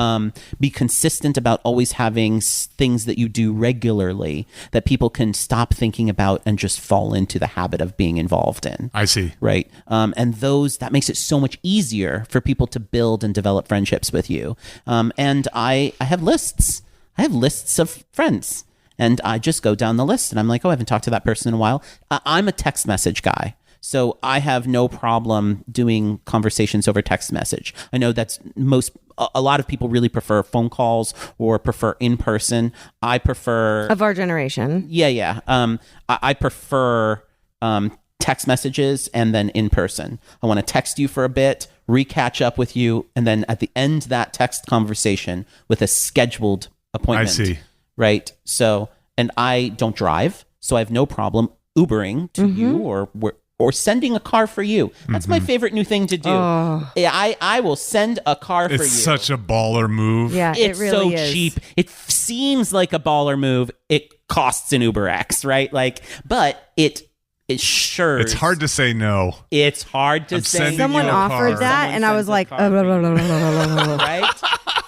be consistent about always having things that you do regularly that people can stop thinking about and just fall into the habit of being involved in. I see. Right. And that makes it so much easier for people to build and develop friendships with you. And I have lists. I have lists of friends. And I just go down the list and I'm like, oh, I haven't talked to that person in a while. I'm a text message guy. So I have no problem doing conversations over text message. I know that's a lot of people really prefer phone calls or prefer in person. I prefer... Of our generation. Yeah. I prefer text messages and then in person. I want to text you for a bit, catch up with you, and then at the end of that text conversation with a scheduled appointment. I see. Right? So, and I don't drive, so I have no problem Ubering to you or sending a car for you. That's my favorite new thing to do. Oh. I will send a car for you. It's such a baller move. Yeah, it's it really is. So cheap. It seems like a baller move. It costs an UberX, right? Like, but it sure. It's hard to say no. It's hard to say. Someone offered that, and I was like, right?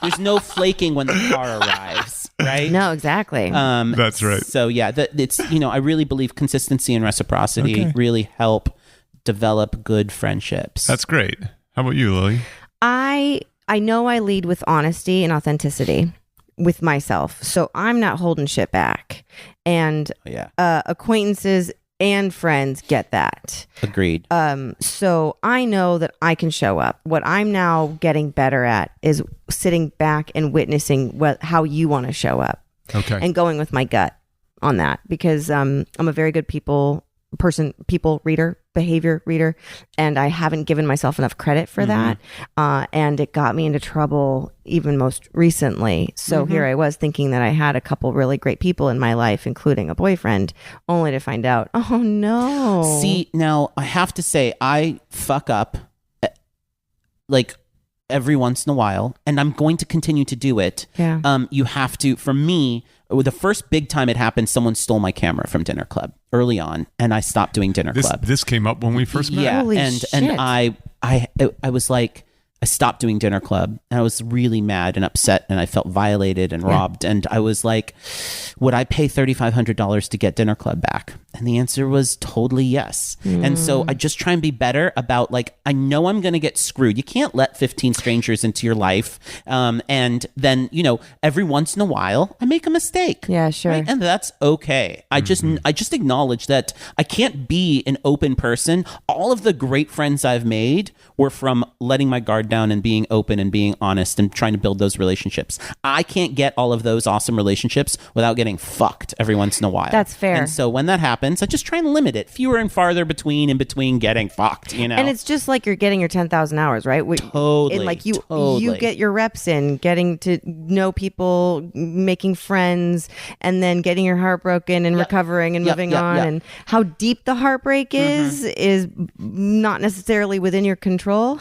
There's no flaking when the car arrives, right? No, exactly. That's right. So yeah, it's I really believe consistency and reciprocity really help develop good friendships. That's great. How about you, Lily? I know I lead with honesty and authenticity with myself, so I'm not holding shit back. And acquaintances and friends get that. Agreed. So I know that I can show up. What I'm now getting better at is sitting back and witnessing how you want to show up. Okay. And going with my gut on that, because I'm a very good people reader, behavior reader, and I haven't given myself enough credit for that. And it got me into trouble even most recently. So here I was thinking that I had a couple really great people in my life, including a boyfriend, only to find out, oh no. See, now I have to say, I fuck up like every once in a while, and I'm going to continue to do it. Yeah. You have to, for me, the first big time it happened, someone stole my camera from Dinner Club early on, and I stopped doing Dinner Club. This came up when we first met. Yeah, Holy and shit. and I was like, I stopped doing Dinner Club, and I was really mad and upset, and I felt violated and robbed, and I was like, would I pay $3,500 to get Dinner Club back? And the answer was totally yes. And so I just try and be better about, like, I know I'm going to get screwed. You can't let 15 strangers into your life. And then, every once in a while, I make a mistake. Yeah, sure. Right? And that's okay. I just acknowledge that I can't be an open person. All of the great friends I've made were from letting my guard down and being open and being honest and trying to build those relationships. I can't get all of those awesome relationships without getting fucked every once in a while. That's fair. And so when that happens, I just try and limit it. Fewer and farther between getting fucked, you know? And it's just like you're getting your 10,000 hours, right? Totally. And like you get your reps in, getting to know people, making friends, and then getting your heart broken and recovering and moving on. And how deep the heartbreak is not necessarily within your control.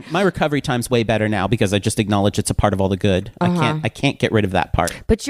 My recovery time's way better now because I just acknowledge it's a part of all the good. I can't get rid of that part. But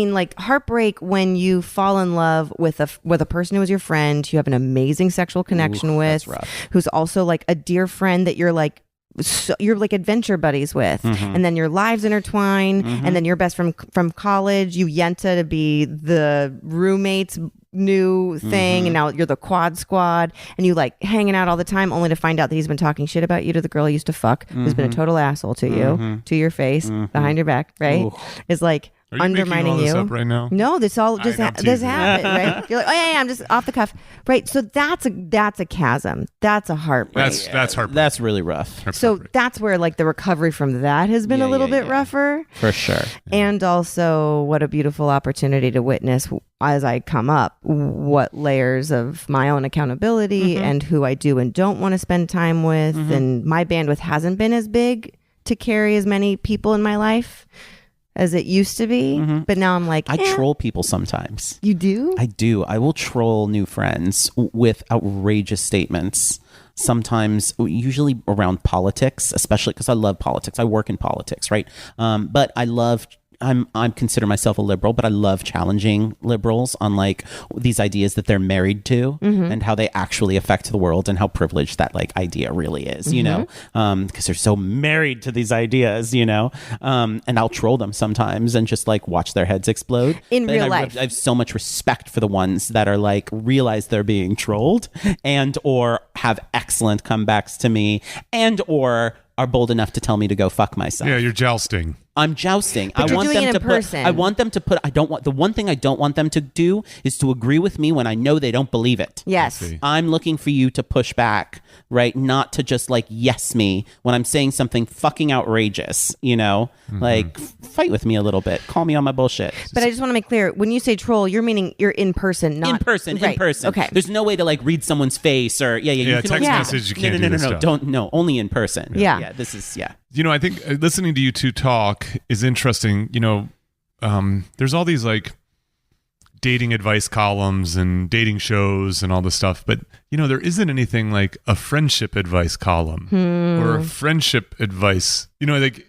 like heartbreak when you fall in love with a person who is your friend, you have an amazing sexual connection with, who's also like a dear friend that you're like adventure buddies with, and then your lives intertwine, and then you're best from college. You yenta to be the roommate's new thing, and now you're the quad squad, and you like hanging out all the time, only to find out that he's been talking shit about you to the girl you used to fuck, who's been a total asshole to you, to your face, behind your back, right? Is like undermining making all this up right now? No, this all just this happened, right? You're like, oh yeah, I'm just off the cuff, right? So that's a chasm. That's a heartbreak. That's heartbreak. That's really rough. That's where like the recovery from that has been a little bit rougher, for sure. And also, what a beautiful opportunity to witness as I come up what layers of my own accountability and who I do and don't want to spend time with, and my bandwidth hasn't been as big to carry as many people in my life as it used to be. But now I'm like, I troll people sometimes. You do? I do. I will troll new friends with outrageous statements. Sometimes, usually around politics, especially because I love politics. I work in politics, right? But I consider myself a liberal, but I love challenging liberals on like these ideas that they're married to and how they actually affect the world and how privileged that like idea really is, you know, because they're so married to these ideas, you know, and I'll troll them sometimes and just like watch their heads explode. In real life. I have so much respect for the ones that are like realize they're being trolled and or have excellent comebacks to me and or are bold enough to tell me to go fuck myself. Yeah, you're jousting. I'm jousting. But you're doing it in person. The one thing I don't want them to do is to agree with me when I know they don't believe it. Yes. I'm looking for you to push back, right? Not to just like yes me when I'm saying something fucking outrageous, you know? Like fight with me a little bit. Call me on my bullshit. But I just want to make clear, when you say troll, you're meaning you're in person, not in person. Okay. There's no way to like read someone's face or you can text message you can't do this stuff. Only in person. Yeah. This is You know, I think listening to you two talk is interesting. You know, there's all these like dating advice columns and dating shows and all this stuff, but you know, there isn't anything like a friendship advice column or a friendship advice. You know, like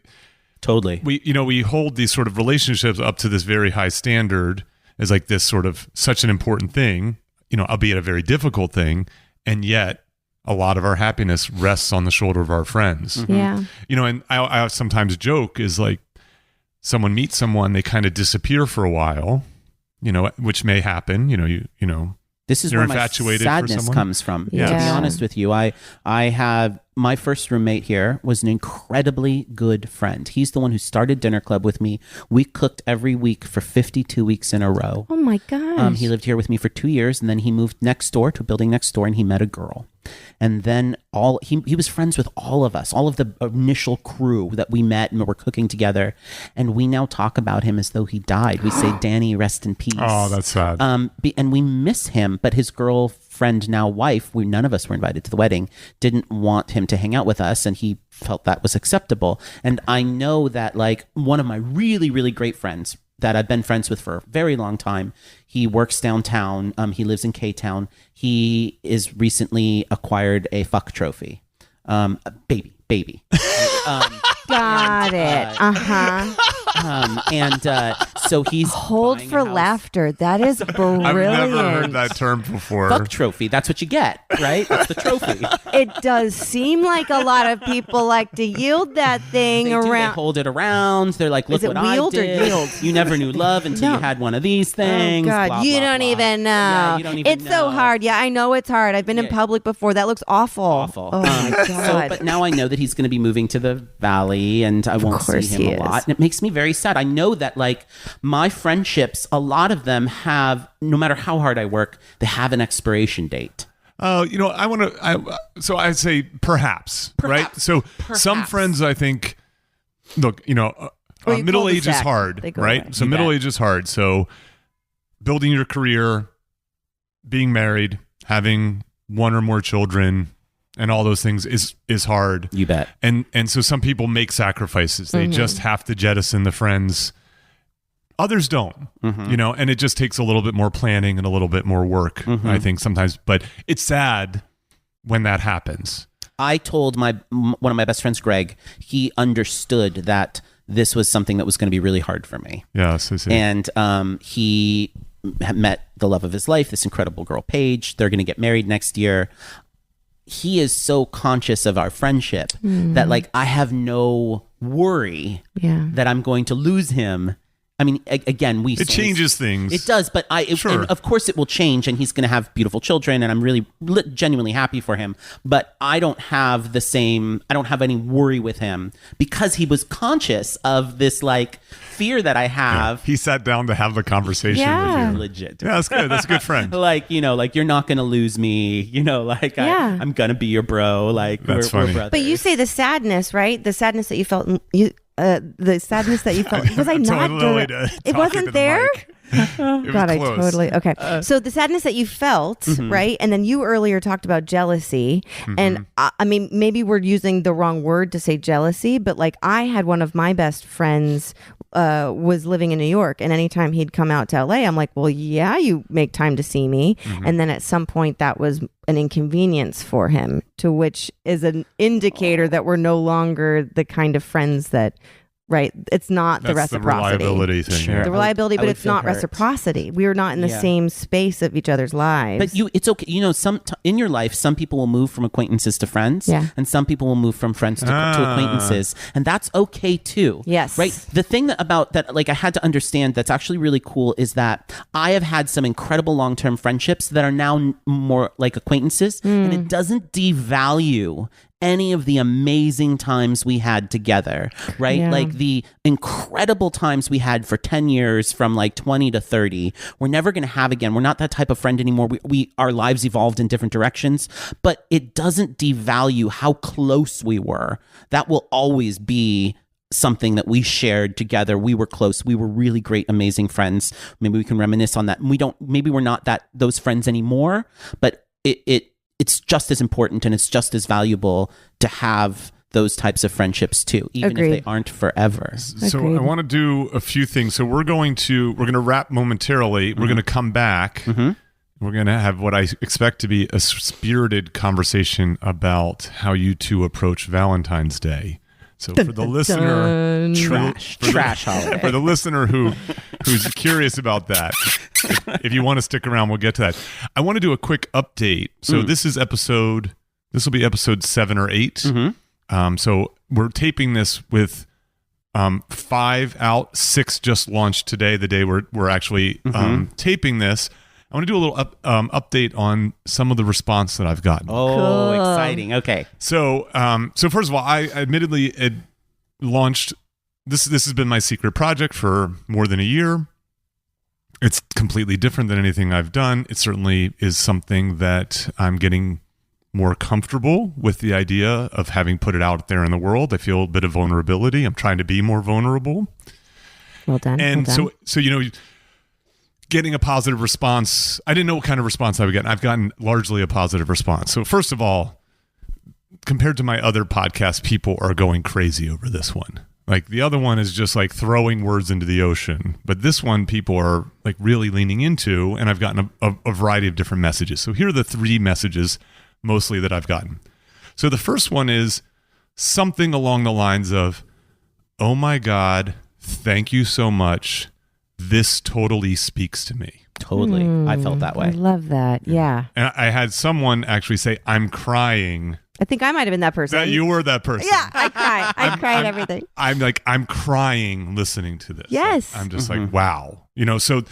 totally. We hold these sort of relationships up to this very high standard as like this sort of such an important thing, you know, albeit a very difficult thing, and yet a lot of our happiness rests on the shoulder of our friends. Yeah. You know, and I sometimes joke is like someone meets someone, they kind of disappear for a while, you know, which may happen, you know, this is you're where my infatuated sadness for someone. comes from. Yeah. To be honest with you, I have my first roommate here was an incredibly good friend. He's the one who started dinner club with me. We cooked every week for 52 weeks in a row. Oh my gosh. He lived here with me for 2 years, and then he moved next door to a building next door, and he met a girl. And then he was friends with all of us, all of the initial crew that we met and were cooking together. And we now talk about him as though he died. We say, Danny, rest in peace. Oh, that's sad. And we miss him, but his girlfriend, now wife, none of us were invited to the wedding, didn't want him to hang out with us, and he felt that was acceptable. And I know that like one of my really, really great friends that I've been friends with for a very long time, he works downtown. He lives in K-Town. He is recently acquired a fuck trophy. Baby. Got it. So he's hold for laughter. That is brilliant. I've never heard that term before. Fuck trophy. That's what you get, right? That's the trophy. It does seem like a lot of people like to yield that thing around. They hold it around. They're like, look Is it what I wield did. or yield? You never knew love until you had one of these things. Oh God, blah, you blah, don't blah. even know. Yeah, you don't even it's know. so hard. Yeah, I know it's hard. I've been in public before. That looks awful. Awful. Oh my God. But now I know that he's going to be moving to the Valley, and I won't see him a lot. And it makes me very sad. I know that like my friendships, a lot of them have, no matter how hard I work, they have an expiration date. So I'd say perhaps, right? So some friends, I think, look, middle age is hard, right? away. So middle age is hard. So building your career, being married, having one or more children, and all those things is hard. You bet. And so some people make sacrifices. They just have to jettison the friends. Others don't, and it just takes a little bit more planning and a little bit more work, I think sometimes. But it's sad when that happens. I told one of my best friends, Greg, he understood that this was something that was going to be really hard for me. Yes, I see. And he met the love of his life, this incredible girl, Paige. They're going to get married next year. He is so conscious of our friendship that like I have no worry that I'm going to lose him. I mean, again, it changes things. It does, but Sure. and of course it will change, and he's going to have beautiful children, and I'm really genuinely happy for him. But I don't have any worry with him because he was conscious of this like fear that I have. Yeah. He sat down to have the conversation with you. Legit. Yeah, that's good. That's a good friend. like you're not going to lose me. I'm going to be your bro. Like that's we're funny. brothers. But you say the sadness, right? The sadness that you felt. The sadness that you felt. Was I not? It wasn't there. God, I totally. Okay. So the sadness that you felt, right? And then you earlier talked about jealousy. And I mean, maybe we're using the wrong word to say jealousy, but like I had one of my best friends was living in New York, and anytime he'd come out to LA, I'm like, well, yeah, you make time to see me. And then at some point that was an inconvenience for him, to which is an indicator that we're no longer the kind of friends that, right? It's not the reciprocity. The reliability thing. Sure. The reliability, but it's not hurt. reciprocity. We are not in the same space of each other's lives. But it's okay. In your life, some people will move from acquaintances to friends, and some people will move from friends to acquaintances, and that's okay too. Yes. Right. The thing about that, like I had to understand, that's actually really cool, is that I have had some incredible long-term friendships that are now more like acquaintances, and it doesn't devalue any of the amazing times we had together, right? Yeah. Like the incredible times we had for 10 years from like 20 to 30, we're never going to have again. We're not that type of friend anymore. Our lives evolved in different directions, but it doesn't devalue how close we were. That will always be something that we shared together. We were close. We were really great, amazing friends. Maybe we can reminisce on that. Maybe we're not those friends anymore, but it's just as important and it's just as valuable to have those types of friendships too, even if they aren't forever. So I want to do a few things. So we're going to wrap momentarily. We're going to come back. We're going to have what I expect to be a spirited conversation about how you two approach Valentine's Day. So for the listener, trash holiday. For the listener who's curious about that, if you want to stick around, we'll get to that. I want to do a quick update. So this will be episode 7 or 8. So we're taping this with 5 out, 6 just launched today, the day we're actually taping this. I want to do a little update on some of the response that I've gotten. Oh, cool. Exciting. Okay. So first of all, I admittedly had launched this. This has been my secret project for more than a year. It's completely different than anything I've done. It certainly is something that I'm getting more comfortable with the idea of having put it out there in the world. I feel a bit of vulnerability. I'm trying to be more vulnerable. Well done. And so getting a positive response. I didn't know what kind of response I would get. I've gotten largely a positive response. So first of all, compared to my other podcasts, people are going crazy over this one. Like the other one is just like throwing words into the ocean. But this one, people are like really leaning into, and I've gotten a variety of different messages. So here are the 3 messages mostly that I've gotten. So the first one is something along the lines of, "Oh my God, thank you so much. This totally speaks to me." Totally. I felt that way. I love that. Yeah. And I had someone actually say, "I'm crying." I think I might have been that person. That you were that person. Yeah, I cry. I cry at everything. I'm crying listening to this. Yes. I'm just like, wow. So,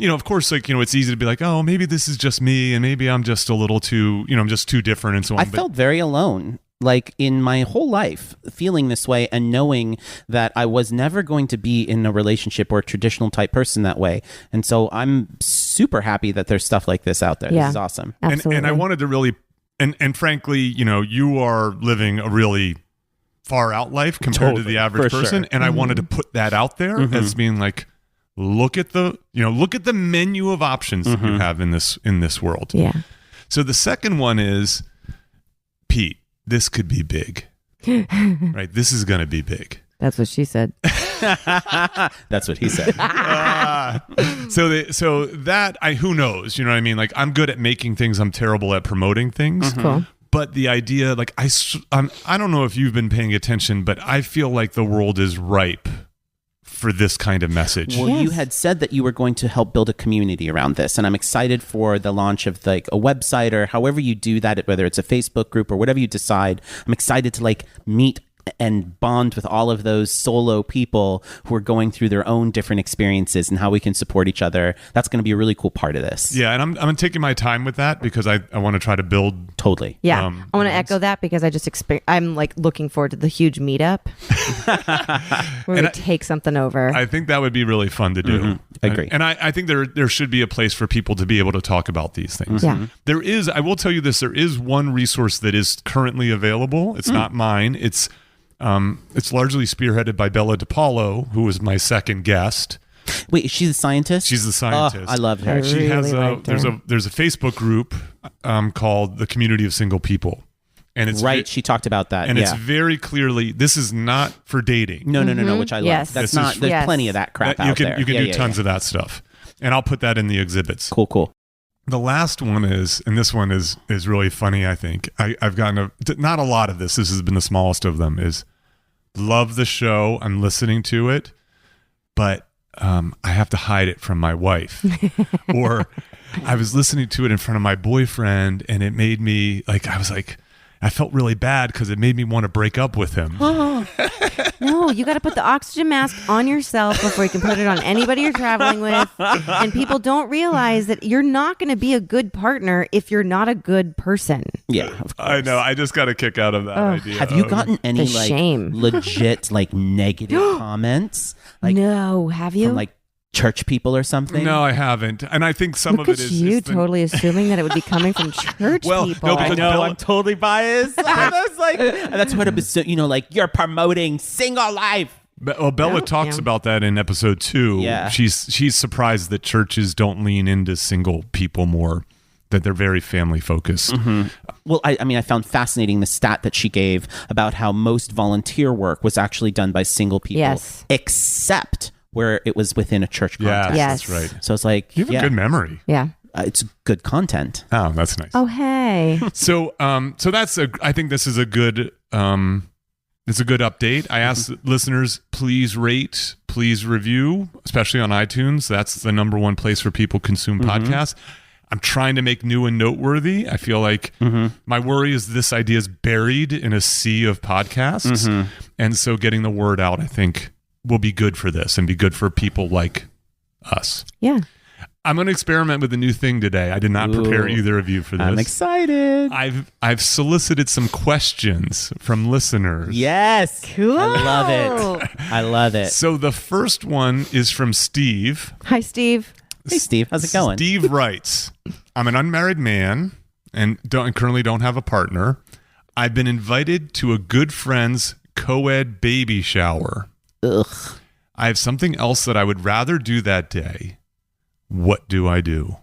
of course, it's easy to be like, oh, maybe this is just me and maybe I'm just a little too, I'm just too different and so on. I felt very alone like in my whole life, feeling this way and knowing that I was never going to be in a relationship or a traditional type person that way. And so I'm super happy that there's stuff like this out there. Yeah. This is awesome. Absolutely. And I wanted to really, and frankly, you are living a really far out life compared to the average person. Sure. And I wanted to put that out there as being like, look at the menu of options that you have in this world. Yeah. So the second one is, Pete, this could be big. Right? This is going to be big. That's what she said. That's what he said. So that who knows? You know what I mean? Like, I'm good at making things. I'm terrible at promoting things. Cool. But the idea, like, I don't know if you've been paying attention, but I feel like the world is ripe for this kind of message. Well, you had said that you were going to help build a community around this, and I'm excited for the launch of like a website or however you do that, whether it's a Facebook group or whatever you decide. I'm excited to like meet and bond with all of those solo people who are going through their own different experiences and how we can support each other. That's going to be a really cool part of this. Yeah, and I'm taking my time with that because I want to try to build. Totally. Yeah, I want to echo that because I just I'm like looking forward to the huge meetup where we take something over. I think that would be really fun to do. I agree. And I think there should be a place for people to be able to talk about these things. Yeah. There is, I will tell you this, there is one resource that is currently available. It's not mine. It's largely spearheaded by Bella DePaulo, who was my second guest. Wait, she's a scientist? She's a scientist. Oh, I loved her. She has liked her. there's a Facebook group called the Community of Single People. And it's Right, she talked about that. and yeah. it's very clearly, this is not for dating. No, which I love. Yes. That's This not. is- There's Yes. plenty of that crap You out can there. you can Yeah, do yeah, tons yeah. of that stuff. And I'll put that in the exhibits. Cool. The last one is, and this one is really funny, I think. I've gotten not a lot of this. This has been the smallest of them, is love the show. I'm listening to it, but I have to hide it from my wife. Or I was listening to it in front of my boyfriend and it made me I felt really bad because it made me want to break up with him. No, you got to put the oxygen mask on yourself before you can put it on anybody you're traveling with. And people don't realize that you're not going to be a good partner if you're not a good person. Yeah, of course. I know. I just got a kick out of that idea. Have you gotten any The like shame. legit like negative comments? Like No, have you? from like church people or something? No, I haven't. And I think some Look of it at is you the- totally assuming that it would be coming from church Well, people. no, because Bella- totally biased. I was like, that's what it was. So, like you're promoting single life. Well, Bella talks yeah. about that in episode 2. Yeah. She's surprised that churches don't lean into single people more, that they're very family focused. Well, I found fascinating the stat that she gave about how most volunteer work was actually done by single people, Yes. except where it was within a church context. Yes. That's right. So it's like, You have a good memory. Yeah. It's good content. Oh, that's nice. Oh, hey. So that's I think this is a good it's a good update. I ask listeners, please rate, please review, especially on iTunes. That's the number one place where people consume podcasts. I'm trying to make new and noteworthy. I feel like my worry is this idea is buried in a sea of podcasts. And so getting the word out, I think, will be good for this and be good for people like us. Yeah. I'm going to experiment with a new thing today. I did not prepare either of you for this. I'm excited. I've solicited some questions from listeners. Yes. Cool. I love it. I love it. So the first one is from Steve. Hi, Steve. Hey, Steve. How's it going? Steve writes, I'm an unmarried man and currently don't have a partner. I've been invited to a good friend's co-ed baby shower. Ugh. I have something else that I would rather do that day. What do I do?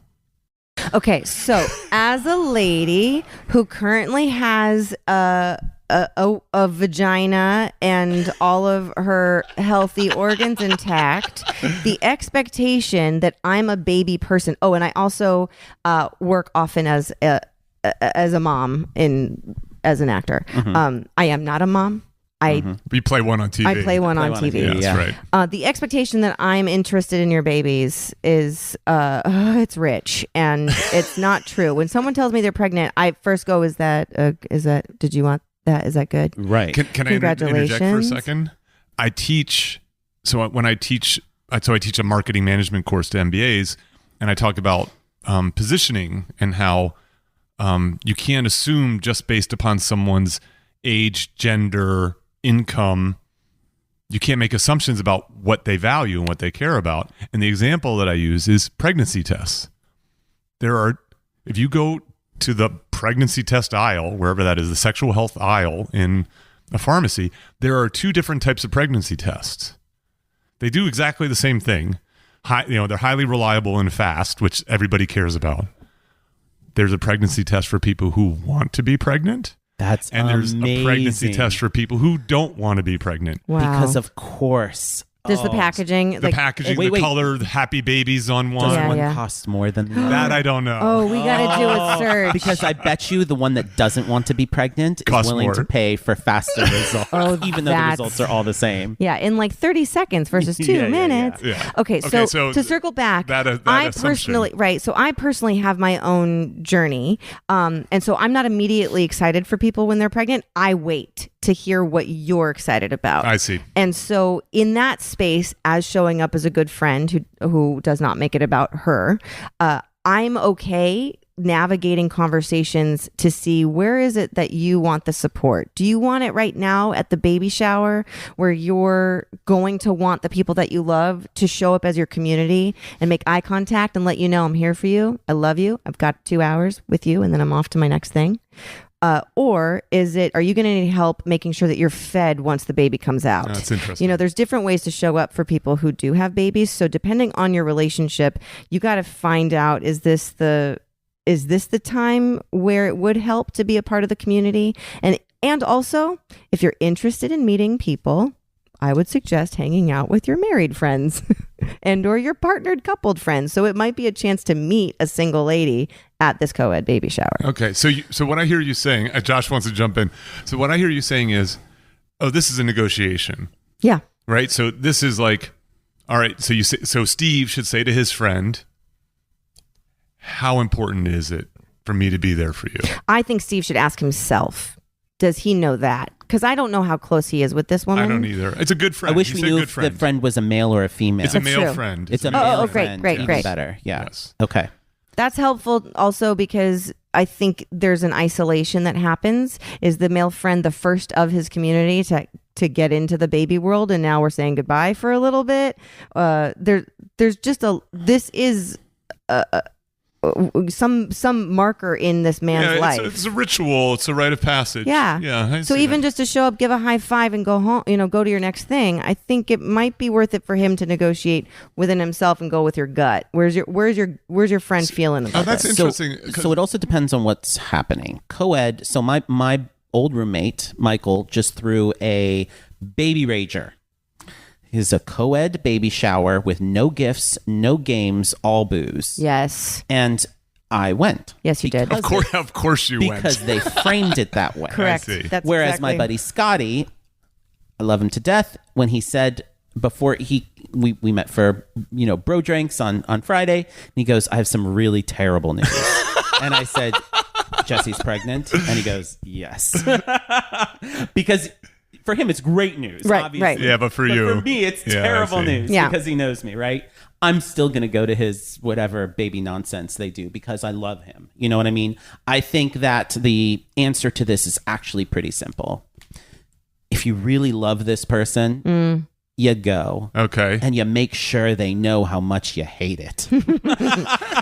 Okay, so as a lady who currently has a vagina and all of her healthy organs intact, the expectation that I'm a baby person. Oh, and I also work often as a mom as an actor. I am not a mom. We play one on TV. I play one on Play one on TV. Yeah, that's Yeah. right. The expectation that I'm interested in your babies is it's rich, and it's not true. When someone tells me they're pregnant, I first go, is that did you want that? Is that good? Right. Can I interject for a Congratulations. second? I teach a marketing management course to MBAs, and I talk about positioning and how you can't assume just based upon someone's age, gender, income. You can't make assumptions about what they value and what they care about. And the example that I use is pregnancy tests. If you go to the pregnancy test aisle, wherever that is, the sexual health aisle in a pharmacy, there are 2 different types of pregnancy tests. They do exactly the same thing. They're highly reliable and fast, which everybody cares about. There's a pregnancy test for people who want to be pregnant. That's there's amazing. a pregnancy test for people who don't want to be pregnant. Wow. Because of course. Does the packaging... The packaging, wait. the color, the happy babies on one. Does Yeah, one yeah. cost more than the other? That I don't know. Oh, we got to do a search. Because I bet you the one that doesn't want to be pregnant is Costs willing more. to pay for faster results, even though the that's- results are all the same. Yeah, in like 30 seconds versus 2 Yeah, yeah, minutes. yeah. Okay, Okay, so so to circle back, that I assumption. personally, right, so I personally have my own journey. And so I'm not immediately excited for people when they're pregnant. I wait to hear what you're excited about. I see. And so in that space, as showing up as a good friend who does not make it about her, I'm okay navigating conversations to see where is it that you want the support. Do you want it right now at the baby shower where you're going to want the people that you love to show up as your community and make eye contact and let you know I'm here for you, I love you, I've got 2 hours with you, and then I'm off to my next thing? Or are you going to need help making sure that you're fed once the baby comes out? That's interesting. There's different ways to show up for people who do have babies. So depending on your relationship, you got to find out, is this the time where it would help to be a part of the community? And also, if you're interested in meeting people, I would suggest hanging out with your married friends and or your partnered coupled friends. So it might be a chance to meet a single lady at this co-ed baby shower. Okay, so what I hear you saying, Josh wants to jump in. So what I hear you saying is, this is a negotiation, Yeah. right? So this is like, all right. So Steve should say to his friend, how important is it for me to be there for you? I think Steve should ask himself, does he know that? Because I don't know how close he is with this woman. I don't either. It's a good friend. I wish You we said knew good if the friend was a male or a female. It's a That's male true. friend. It's a male male great, friend. great, Even great. better. Yeah. Yes. Okay. That's helpful also because I think there's an isolation that happens. Is the male friend the first of his community to get into the baby world, and now we're saying goodbye for a little bit? There's just this is some marker in this man's life. It's a ritual. It's a rite of passage. Yeah. Yeah. So even just to show up, give a high five, and go home, go to your next thing. I think it might be worth it for him to negotiate within himself and go with your gut. Where's your friend feeling about that's this? interesting. So it also depends on what's happening. Co-ed. So my old roommate Michael just threw a baby rager. Is a co-ed baby shower with no gifts, no games, all booze. Yes. And I went. Yes, you did. Of course you went. Because they framed it that way. Correct. see. That's Whereas exactly. my buddy Scotty, I love him to death, when he said before we met for bro drinks on Friday, and he goes, I have some really terrible news. And I said, Jesse's pregnant? And he goes, yes. Because for him, it's great news, Right, obviously. right. Yeah, but for you. For me, it's Yeah, I terrible see. news Yeah. because he knows me, right? I'm still going to go to his whatever baby nonsense they do because I love him. You know what I mean? I think that the answer to this is actually pretty simple. If you really love this person, you go. Okay. And you make sure they know how much you hate it.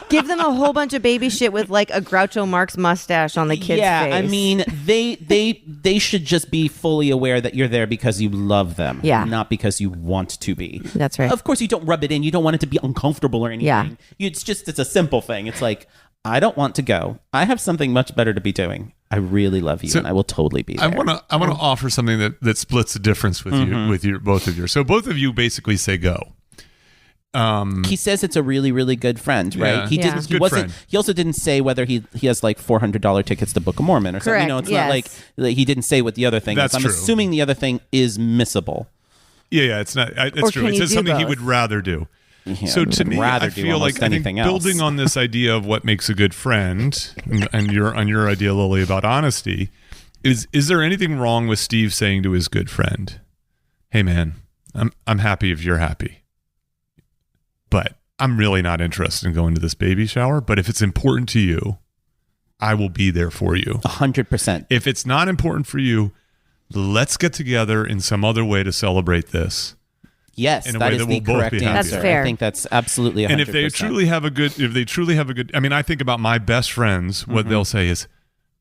Give them a whole bunch of baby shit with like a Groucho Marx mustache on the kid's face. I mean, they should just be fully aware that you're there because you love them, Yeah. not because you want to be. That's right. Of course, you don't rub it in. You don't want it to be uncomfortable or anything. Yeah. It's a simple thing. It's like, I don't want to go. I have something much better to be doing. I really love you, So, and I will totally be there. I want to offer something that splits the difference with you, with your both of you. So both of you basically say go. He says it's a really, really good friend, right? Yeah. He Yeah. didn't. It's a He good wasn't. friend. He also didn't say whether he has like $400 tickets to Book of Mormon or something. Correct, You know, it's yes. not like he didn't say what the other thing That's is. I'm true. assuming the other thing is missable. Yeah, it's not. Or It's true. can It you says do something he both? would rather do. Yeah, So to would me, rather I do feel almost like anything else. building on this idea of what makes a good friend, and your idea, Lily, about honesty, is there anything wrong with Steve saying to his good friend, "Hey, man, I'm happy if you're happy, but I'm really not interested in going to this baby shower. But if it's important to you, I will be there for you. 100%. If it's not important for you, let's get together in some other way to celebrate this. Yes, in a that way is that the we'll both correct be happy. answer. That's fair. I think that's absolutely 100%. And if they truly have a good, I mean, I think about my best friends, what they'll say is,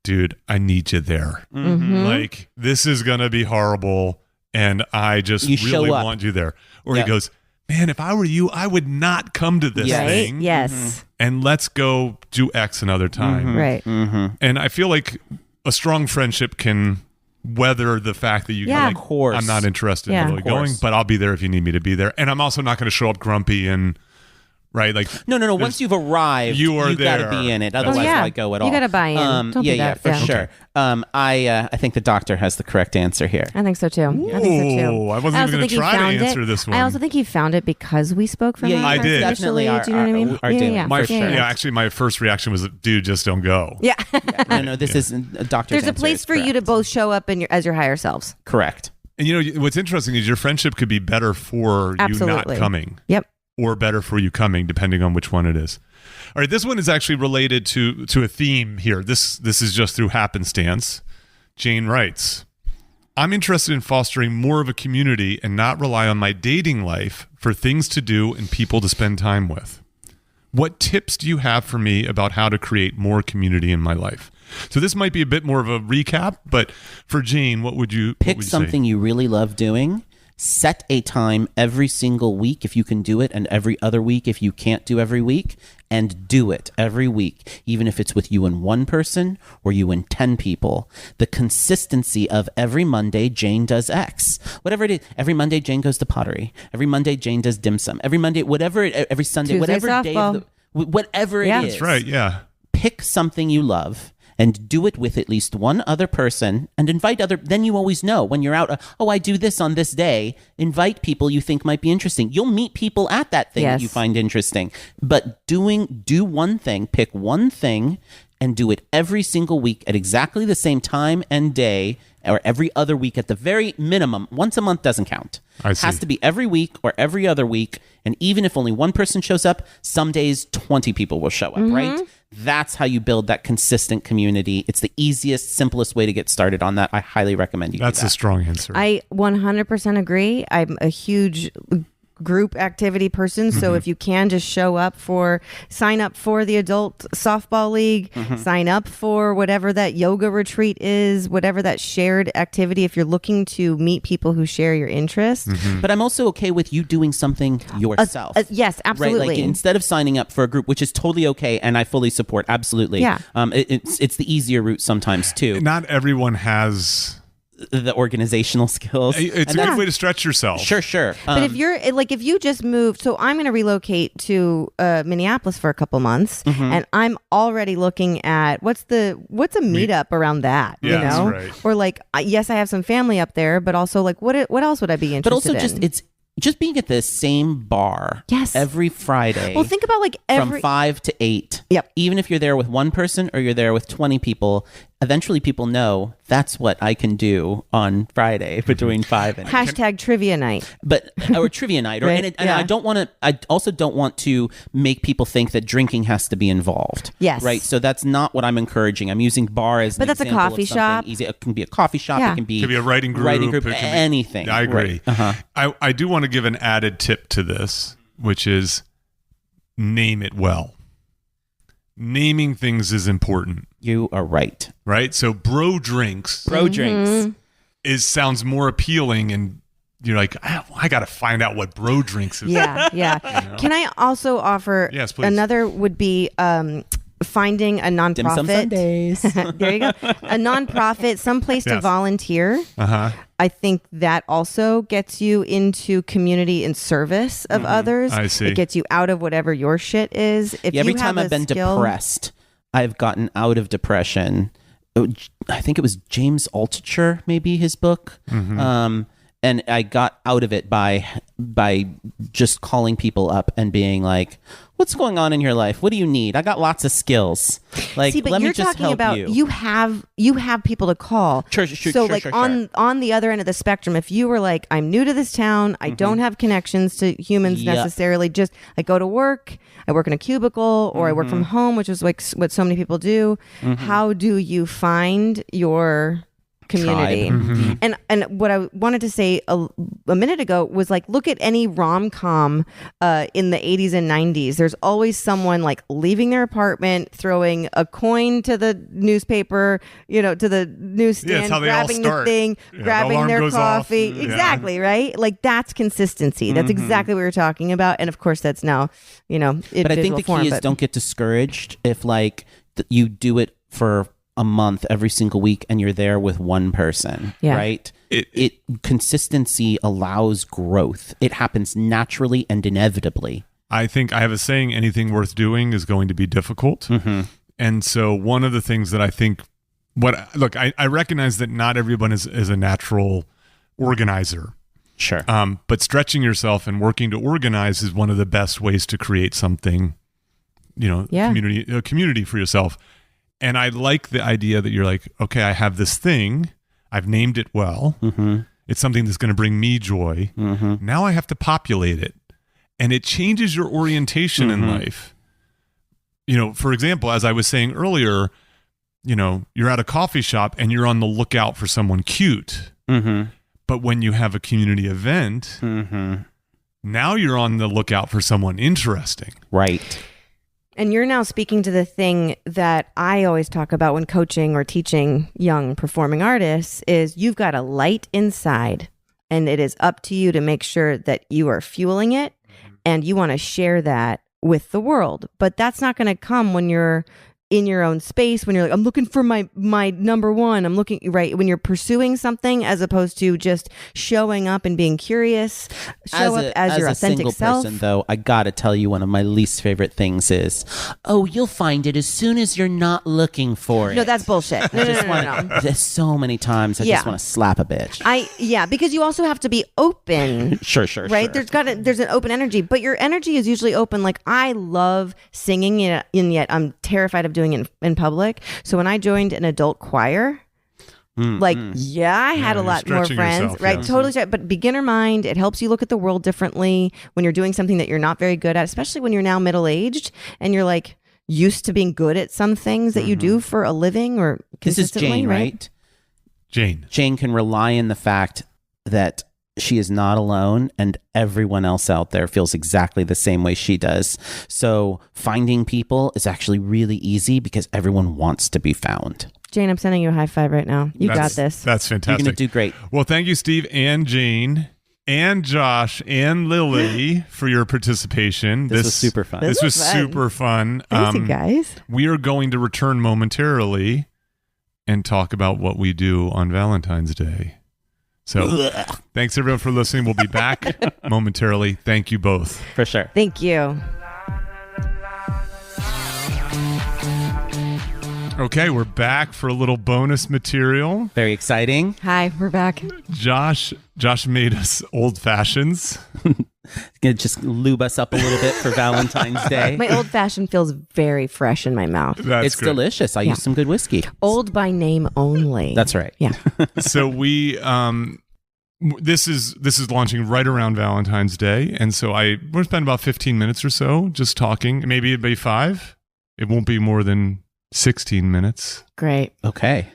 dude, I need you there. Like, this is going to be horrible, and I just really want you there. Or he goes, man, if I were you, I would not come to this thing. Right? Yes. And let's go do X another time. Right. And I feel like a strong friendship can weather the fact that you go, like, Of course. I'm not interested in really Of course. going, but I'll be there if you need me to be there. And I'm also not going to show up grumpy and right, like no. Once you've arrived, you got to be in it. Otherwise, why go at all? You got to buy in. Don't do that. For sure. I think the doctor has the correct answer here. I think so too. I wasn't even going to try to answer this one. I also think he found it because we spoke from I did. Definitely. Do you know what I mean? Actually, my first reaction was, dude, just don't go. Yeah. No, this isn't a doctor's There's a place for you to both show up as your higher selves. Correct. And what's interesting is your friendship could be better for you not coming. Yep. Or better for you coming, depending on which one it is. All right, this one is actually related to a theme here. This is just through happenstance. Jane writes, I'm interested in fostering more of a community and not rely on my dating life for things to do and people to spend time with. What tips do you have for me about how to create more community in my life? So this might be a bit more of a recap, but for Jane, what would you pick something you really love doing? Set a time every single week if you can do it, and every other week if you can't do every week, and do it every week, even if it's with you and one person or you and 10 people. The consistency of every Monday, Jane does X. Whatever it is. Every Monday, Jane goes to pottery. Every Monday, Jane does dim sum. Every Monday, every Sunday, Tuesday whatever softball. day of whatever it is. That's right, yeah. Pick something you love and do it with at least one other person, and invite then you always know when you're out, I do this on this day. Invite people you think might be interesting. You'll meet people at that thing that you find interesting. But do one thing, pick one thing, and do it every single week at exactly the same time and day, or every other week at the very minimum. Once a month doesn't count. I see. It has to be every week or every other week. And even if only one person shows up, some days 20 people will show up, right? That's how you build that consistent community. It's the easiest, simplest way to get started on that. I highly recommend you do that. That's a strong answer. I 100% agree. I'm a huge group activity person, so if you can just sign up for the adult softball league, sign up for whatever that yoga retreat is, whatever that shared activity, if you're looking to meet people who share your interests. But I'm also okay with you doing something yourself. Yes, absolutely. Right? Like, instead of signing up for a group, which is totally okay, and I fully support, absolutely. Yeah. It's the easier route sometimes too. Not everyone has the organizational skills. It's a good way to stretch yourself. Sure. But if you just moved, so I'm going to relocate to Minneapolis for a couple months, and I'm already looking at what's a meetup around that, Yeah, you know? that's right. Or like, yes, I have some family up there, but also like, what else would I be interested in? But also just being at the same bar every Friday. Well, think about from 5 to 8. Yep. Even if you're there with one person or you're there with 20 people, eventually people know that's what I can do on Friday between 5 and 8. Trivia night. Or trivia night. Right? I also don't want to make people think that drinking has to be involved. Yes. Right. So that's not what I'm encouraging. I'm using bar as an that's a example of coffee something shop. easy. It can be a coffee shop. Yeah. It can be a writing group. Anything. I agree. Right. I do want to give an added tip to this, which is name it well. Naming things is important. You are right. Right? So bro drinks sounds more appealing, and you're like, I got to find out what bro drinks is. Yeah. You know? Can I also offer another would be finding a nonprofit. Dim Sum Sundays. There you go. A nonprofit, someplace to volunteer. I think that also gets you into community and service of others. I see. It gets you out of whatever your shit is. Every time I've been depressed, I've gotten out of depression. I think it was James Altucher, maybe his book. And I got out of it by just calling people up and being like, what's going on in your life? What do you need? I got lots of skills. Like, see, but let you're me just talking help about you. You have people to call. Sure, on the other end of the spectrum, if you were like, I'm new to this town, I don't have connections to humans necessarily, just I go to work, I work in a cubicle, or I work from home, which is like what so many people do. How do you find your community. And what I wanted to say a minute ago was like, look at any rom-com in the 80s and 90s. There's always someone like leaving their apartment, throwing a coin to the newspaper, to the newsstand, grabbing the thing, grabbing their coffee. Exactly, right? Like that's consistency. That's exactly what we're talking about. And of course, that's now, but I think the key is don't get discouraged if like you do it for a month every single week and you're there with one person, right? Consistency allows growth. It happens naturally and inevitably. I think I have a saying, anything worth doing is going to be difficult. And so one of the things that I think, I recognize that not everyone is a natural organizer. Sure. But stretching yourself and working to organize is one of the best ways to create something, a community for yourself. And I like the idea that you're like, okay, I have this thing. I've named it well. It's something that's going to bring me joy. Now I have to populate it. And it changes your orientation in life. For example, as I was saying earlier, you're at a coffee shop and you're on the lookout for someone cute. But when you have a community event, now you're on the lookout for someone interesting. Right. And you're now speaking to the thing that I always talk about when coaching or teaching young performing artists is you've got a light inside and it is up to you to make sure that you are fueling it and you want to share that with the world. But that's not going to come when you're in your own space, when you're like, I'm looking for my number one. I'm looking, right? When you're pursuing something as opposed to just showing up and being curious, show up as your authentic self. As a single person, though, I got to tell you, one of my least favorite things is, you'll find it as soon as you're not looking for it. No, that's bullshit. No. There's so many times I just want to slap a bitch. Because you also have to be open. Sure. Right? Sure. There's an open energy, but your energy is usually open. Like I love singing, and yet I'm terrified of doing it in public. So when I joined an adult choir, I had a lot more friends, yourself, right? Totally. But beginner mind, it helps you look at the world differently when you're doing something that you're not very good at, especially when you're now middle-aged and you're like used to being good at some things that you do for a living or consistently. This is Jane, right? Jane can rely on the fact that she is not alone and everyone else out there feels exactly the same way she does. So finding people is actually really easy because everyone wants to be found. Jane, I'm sending you a high five right now. You got this. That's fantastic. You're going to do great. Well, thank you, Steve and Jane and Josh and Lily for your participation. This was super fun. This was super fun. Thanks, you guys. We are going to return momentarily and talk about what we do on Valentine's Day. So thanks everyone for listening. We'll be back momentarily. Thank you both. For sure. Thank you. Okay, we're back for a little bonus material. Very exciting. Hi, we're back. Josh made us old fashions. Gonna just lube us up a little bit for Valentine's Day. My old fashioned feels very fresh in my mouth. It's great. Delicious. I use some good whiskey. Old by name only. That's right. Yeah. So we this is launching right around Valentine's Day, and so we'll spend about 15 minutes or so just talking. Maybe it'll be 5. It won't be more than 16 minutes. Great. Okay.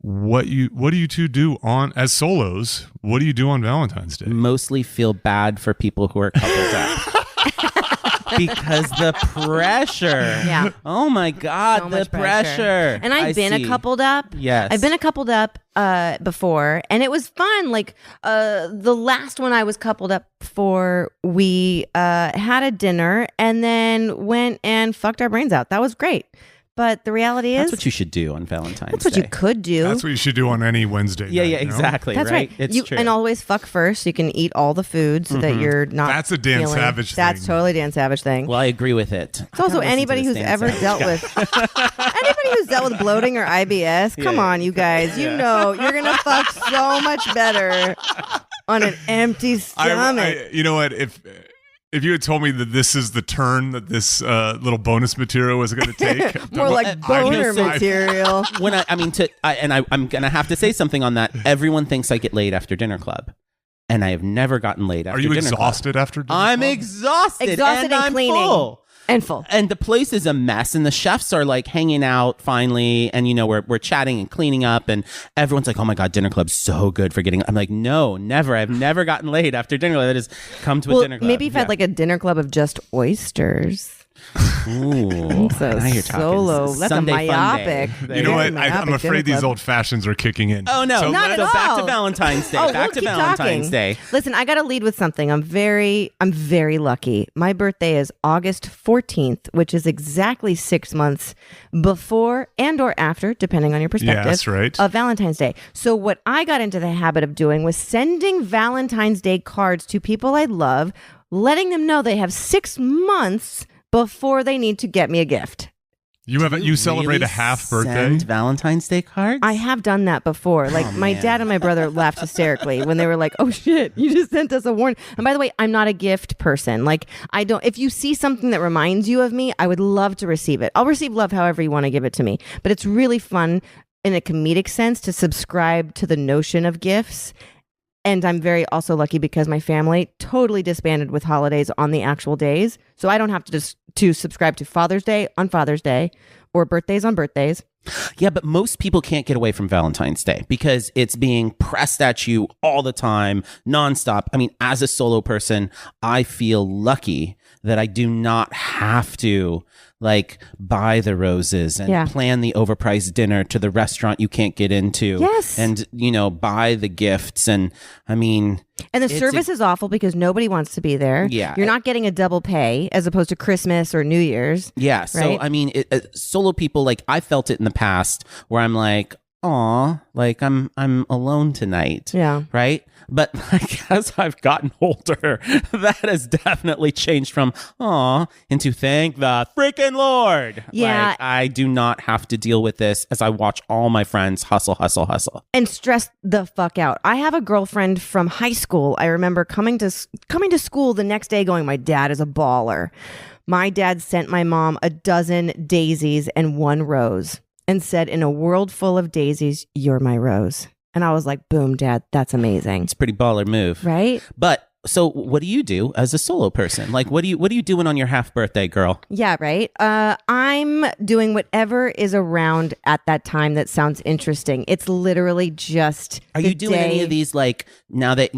What do you two do as solos? What do you do on Valentine's Day? Mostly feel bad for people who are coupled up. Because the pressure. Yeah. Oh my God, so the pressure. And I've been a coupled up. Yes. I've been a coupled up before, and it was fun. Like the last one I was coupled up for, we had a dinner and then went and fucked our brains out. That was great. But the reality is... That's what you should do on Valentine's Day. That's what you could do. That's what you should do on any Wednesday night, exactly. That's right. It's true. And always fuck first. So you can eat all the food so that you're not... That's a Dan Savage thing. That's totally Dan Savage thing. Well, I agree with it. It's also anybody who's ever dealt with... anybody who's dealt with bloating or IBS, come on, you guys. You know you're going to fuck so much better on an empty stomach. You know what? If you had told me that this is the turn that this little bonus material was going to take, more like boner material. When I'm going to have to say something on that. Everyone thinks I get laid after dinner club, and I have never gotten laid after dinner club. Are you exhausted after dinner club? I'm exhausted and I'm cleaning. full. And full. And the place is a mess, and the chefs are like hanging out finally, and we're chatting and cleaning up, and everyone's like, "Oh my god, dinner club's so good for getting." I'm like, "No, never. I've never gotten laid after dinner club. That is come to a dinner club." Maybe you've had like a dinner club of just oysters. Ooh, So now you're solo. talking. That's Sunday a myopic. You know what? Myopic I'm afraid these dinner old fashions are kicking in. Oh no, Not at back all. to Valentine's Day. Oh, back we'll to keep Valentine's talking. Day. Listen, I got to lead with something. I'm very lucky. My birthday is August 14th, which is exactly 6 months before and or after, depending on your perspective, that's right. of Valentine's Day. So what I got into the habit of doing was sending Valentine's Day cards to people I love, letting them know they have 6 months before they need to get me a gift. You celebrate really a half birthday? Send Valentine's Day cards? I have done that before. Like my dad and my brother laughed hysterically when they were like, "Oh shit, you just sent us a warning." And by the way, I'm not a gift person. Like I don't, if you see something that reminds you of me, I would love to receive it. I'll receive love however you want to give it to me. But it's really fun in a comedic sense to subscribe to the notion of gifts. And I'm very also lucky because my family totally disbanded with holidays on the actual days. So I don't have to subscribe to Father's Day on Father's Day or birthdays on birthdays. Yeah, but most people can't get away from Valentine's Day because it's being pressed at you all the time, nonstop. I mean, as a solo person, I feel lucky that I do not have to like buy the roses and plan the overpriced dinner to the restaurant you can't get into. Yes. And, buy the gifts. And I mean... And the service is awful because nobody wants to be there. Yeah. You're not getting a double pay as opposed to Christmas or New Year's. Yeah. So, right? I mean, solo people, like I felt it in the past where I'm like, aw, like I'm alone tonight. Yeah. Right. But like, as I've gotten older, that has definitely changed from aw into thank the freaking Lord. Yeah. Like, I do not have to deal with this as I watch all my friends hustle. And stress the fuck out. I have a girlfriend from high school. I remember coming to school the next day going, my dad is a baller. My dad sent my mom a dozen daisies and 1 rose and said, in a world full of daisies, you're my rose. And I was like, boom, Dad, that's amazing. It's a pretty baller move. Right? But so what do you do as a solo person? Like, what are you doing on your half birthday, girl? Yeah, right. I'm doing whatever is around at that time that sounds interesting. It's literally just. Are you doing any of these like now that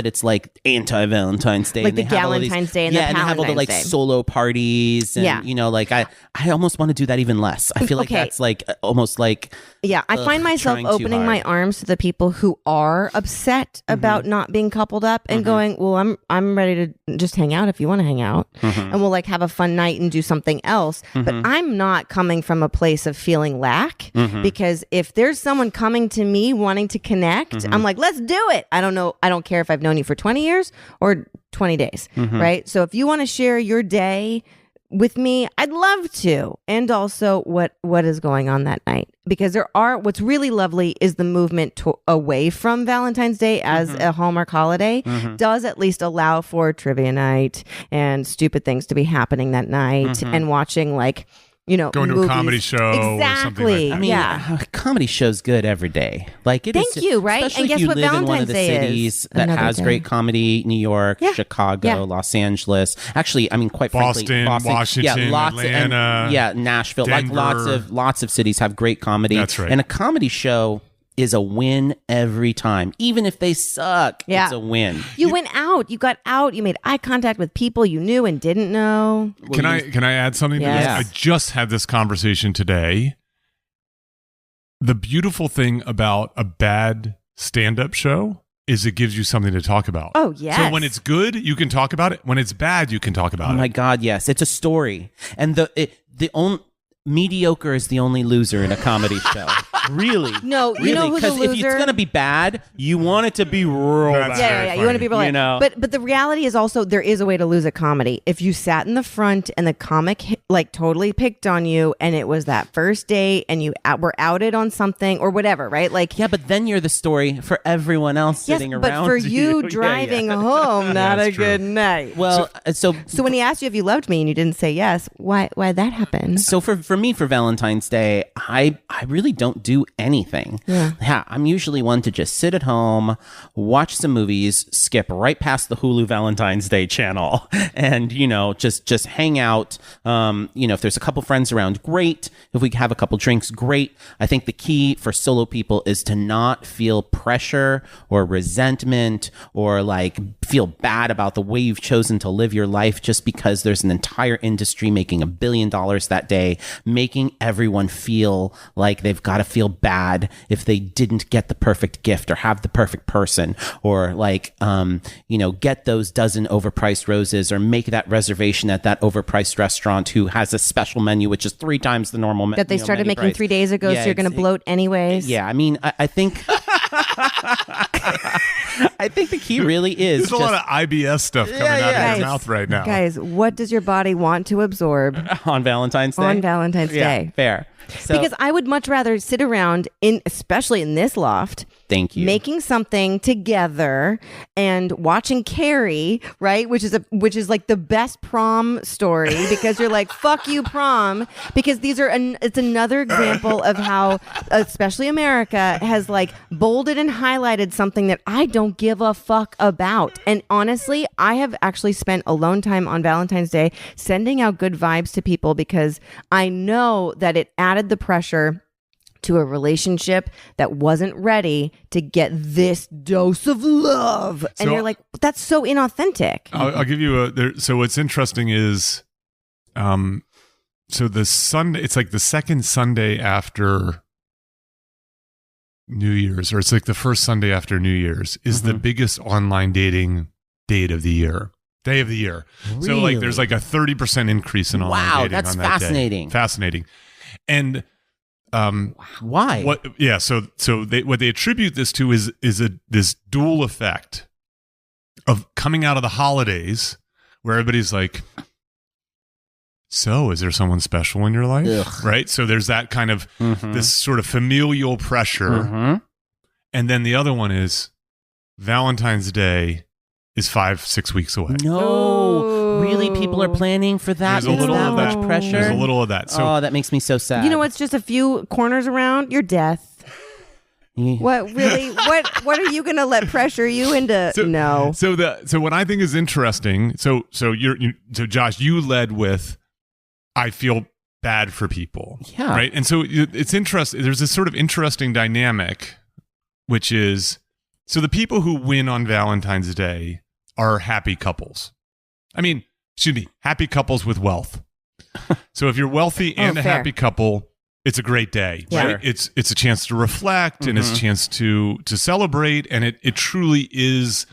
it's like anti-Valentine's Day, like and the they have all Galentine's these, Day and yeah, the and they have all the like Palentine's Day. solo parties, and like I almost want to do that even less. I feel like that's like almost like I find myself trying too opening my hard. arms to the people who are upset about not being coupled up and going, well, I'm ready to just hang out if you want to hang out, and we'll like have a fun night and do something else. But I'm not coming from a place of feeling lack, because if there's someone coming to me wanting to connect, I'm like, let's do it. I don't care if I've known you for 20 years or 20 days, right? So if you want to share your day with me, I'd love to. And also what is going on that night, because what's really lovely is the movement away from Valentine's Day as a Hallmark holiday does at least allow for trivia night and stupid things to be happening that night and watching like, going to movies. a comedy show or something Exactly. like that. I mean, a comedy show's good every day. Like it Thank is, you, right? Especially And guess if you what live in one of Valentine's the Day is? cities that Another has day. great comedy, New York, Chicago, Yeah. Los Angeles. Actually, I mean, quite Boston, frankly, Washington, Atlanta, Nashville. Denver. Like lots of cities have great comedy. That's right. And a comedy show is a win every time, even if they suck. Yeah. It's a win. You went out. You got out. You made eye contact with people you knew and didn't know. Can I add something to this? Yes. I just had this conversation today. The beautiful thing about a bad stand-up show is it gives you something to talk about. Oh, yes. So when it's good, you can talk about it. When it's bad, you can talk about Oh it. my God, yes. It's a story. And the only mediocre is the only loser in a comedy show. Really? No, you know who's a Because if loser? it's going to be bad, you want it to be real That's bad. Yeah. You want to be real. You know? But the reality is also there is a way to lose a comedy. If you sat in the front and the comic like totally picked on you, and it was that first date, and you were outed on something or whatever, right? Like Yeah, but then you're the story for everyone else yes, sitting around but for you Yeah, driving yeah. home, not That's a true. good night. Well, so So when he asked you if you loved me and you didn't say yes, why that happened? So for me, for Valentine's Day, I really don't do anything. Yeah, I'm usually one to just sit at home, watch some movies, skip right past the Hulu Valentine's Day channel, and just hang out. If there's a couple friends around, great. If we have a couple drinks, great. I think the key for solo people is to not feel pressure or resentment or like feel bad about the way you've chosen to live your life just because there's an entire industry making $1 billion that day, making everyone feel like they've got to feel bad if they didn't get the perfect gift or have the perfect person, or like get those dozen overpriced roses, or make that reservation at that overpriced restaurant who has a special menu which is 3 times the normal that they started making price. 3 days ago, so you're going to bloat anyways. Yeah, I mean, I think I think the key really is there's a lot of IBS stuff coming out of your mouth right now. Guys, what does your body want to absorb on Valentine's Day? On Valentine's Day. Fair. So, because I would much rather sit around, especially in this loft, thank you, making something together and watching Carrie, right? Which is like the best prom story, because you're like, fuck you, prom, because it's another example of how, especially America, has like bolded and highlighted something that I don't give a fuck about. And honestly, I have actually spent alone time on Valentine's Day sending out good vibes to people, because I know that it added the pressure to a relationship that wasn't ready to get this dose of love. And you're like, that's so inauthentic. I'll give you so what's interesting is, so the Sunday, it's like the second Sunday after New Year's, or it's like the first Sunday after New Year's, is the biggest online dating day of the year. Really? So like there's like a 30% increase in online dating. That's on that fascinating. Day. Fascinating. And why? What they attribute this to is this dual effect of coming out of the holidays where everybody's like, so is there someone special in your life? Ugh. Right? So there's that kind of this sort of familial pressure. And then the other one is Valentine's Day is 5-6 weeks away. No, really, people are planning for that. There's a little of that pressure. There's a little of that. So, that makes me so sad. You know what's just a few corners around? Your death. What really? What are you gonna let pressure you into? No. So what I think is interesting. So Josh, you led with, I feel bad for people. Yeah. Right. And so it's interesting. There's this sort of interesting dynamic, which is, so the people who win on Valentine's Day are happy couples. I mean, happy couples with wealth. So if you're wealthy and a happy couple, it's a great day. Yeah. Right? It's a chance to reflect and it's a chance to celebrate, and it truly is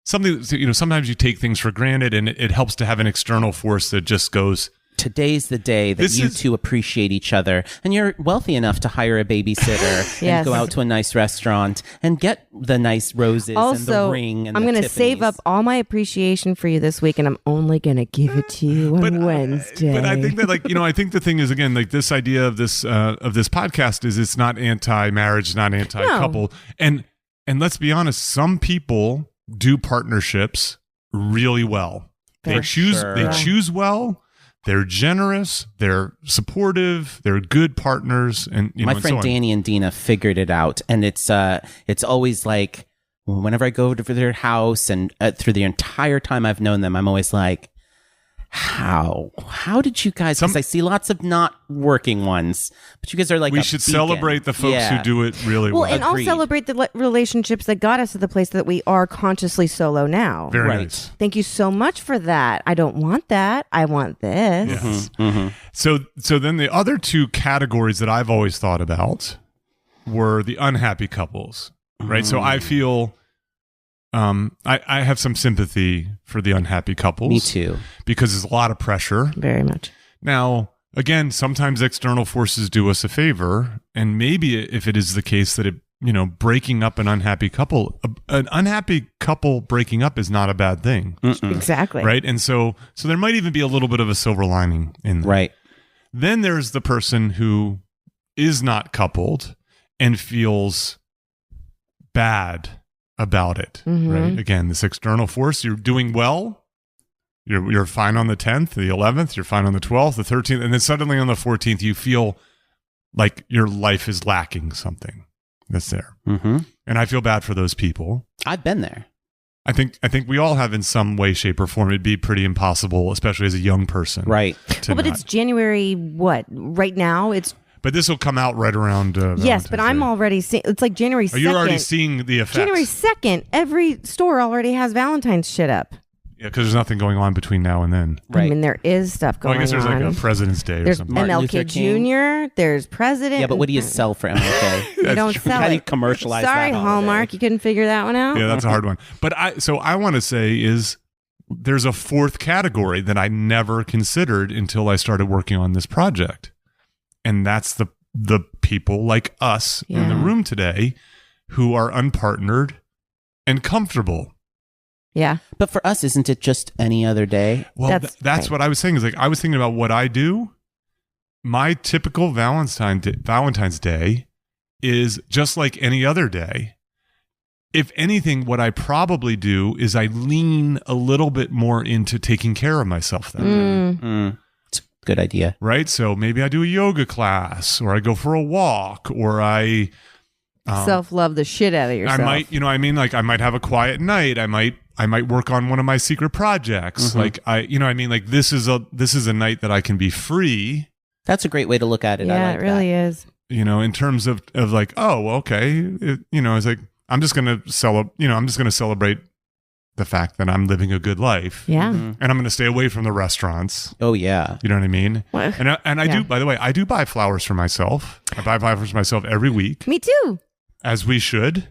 something. Sometimes you take things for granted, and it helps to have an external force that just goes, today's the day that you two appreciate each other, and you're wealthy enough to hire a babysitter and go out to a nice restaurant and get the nice roses and the ring. And I'm going to save up all my appreciation for you this week, and I'm only going to give it to you on Wednesday. But I think that, I think the thing is, again, like this idea of this podcast is it's not anti-marriage, not anti-couple, and let's be honest, some people do partnerships really well. They choose well. They're generous, they're supportive, they're good partners, and my friend Danny and Dina figured it out, and it's always like, whenever I go to their house, and through the entire time I've known them, I'm always like, how did you guys? Because I see lots of not working ones, but you guys are like, we should celebrate the folks who do it really well. And I'll celebrate the relationships that got us to the place that we are consciously solo now. Very nice. Thank you so much for that. I don't want that. I want this. Yes. So then the other two categories that I've always thought about were the unhappy couples, right? So I feel I have some sympathy for the unhappy couples. Me too. Because there's a lot of pressure. Very much. Now, again, sometimes external forces do us a favor, and maybe if it is the case that breaking up an unhappy couple breaking up is not a bad thing. Exactly. Right? And so there might even be a little bit of a silver lining in that. Right. Then there's the person who is not coupled and feels bad about it, right? Again, this external force, you're doing well, you're fine on the 10th, the 11th, you're fine on the 12th, the 13th, and then suddenly on the 14th, you feel like your life is lacking something that's there. Mm-hmm. And I feel bad for those people. I've been there. I think we all have in some way, shape, or form. It'd be pretty impossible, especially as a young person. Right. Well, but it's January, what? Right now, it's... But this will come out right around yes, but I'm already seeing... It's like January 2nd. You're already seeing the effects. January 2nd, every store already has Valentine's shit up. Yeah, because there's nothing going on between now and then. Right. I mean, there is stuff going on. I guess there's like a President's Day or there's something. Martin Luther MLK King. Jr., there's President. Yeah, but what do you sell for MLK? You don't sell How do you it. commercialize Sorry, that holiday? Hallmark, you couldn't figure that one out? Yeah, that's a hard one. But I want to say is there's a fourth category that I never considered until I started working on this project. And that's the people like us in the room today who are unpartnered and comfortable. Yeah. But for us, isn't it just any other day? Well, that's right. what I was saying. Is like I was thinking about what I do. My typical Valentine's Day is just like any other day. If anything, what I probably do is I lean a little bit more into taking care of myself that day. It's a good idea. Right? So maybe I do a yoga class, or I go for a walk, or I Self-love the shit out of yourself. I might, I might have a quiet night. I might work on one of my secret projects. Mm-hmm. Like this is a night that I can be free. That's a great way to look at it. Yeah, I like it really is. In terms of like, oh, well, okay. It's like, I'm just going to celebrate the fact that I'm living a good life. Yeah. Mm-hmm. And I'm going to stay away from the restaurants. Oh, yeah. You know what I mean? Well, And I do, by the way, I do buy flowers for myself. I buy flowers for myself every week. Me too. As we should.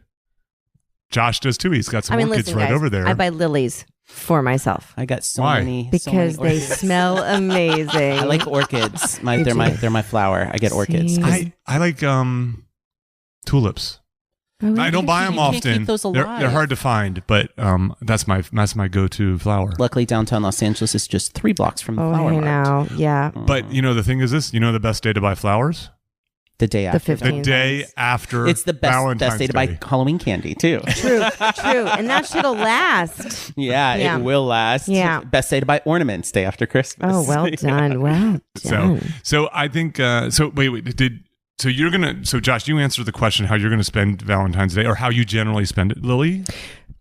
Josh does too. He's got some orchids listen, right guys, over there. I buy lilies for myself I got so Why? many. because they smell amazing. I like orchids. They're my flower. I get orchids. See? I like tulips. Oh, I don't buy them You can't often. keep those They're alive. hard to find, but that's my go-to flower. Luckily, downtown Los Angeles is just 3 blocks from the Oh, flower hey mart. now. Yeah. But the thing is this, the best day to buy flowers? The day after. The 15th. The day after It's the best Valentine's day to buy Day. Halloween candy, too. True. And that shit'll last. Yeah, Yeah. it will last. Yeah. Best day to buy ornaments, day after Christmas. Oh, well done. Well done. So I think so Josh, you answered the question how you're gonna spend Valentine's Day or how you generally spend it, Lily?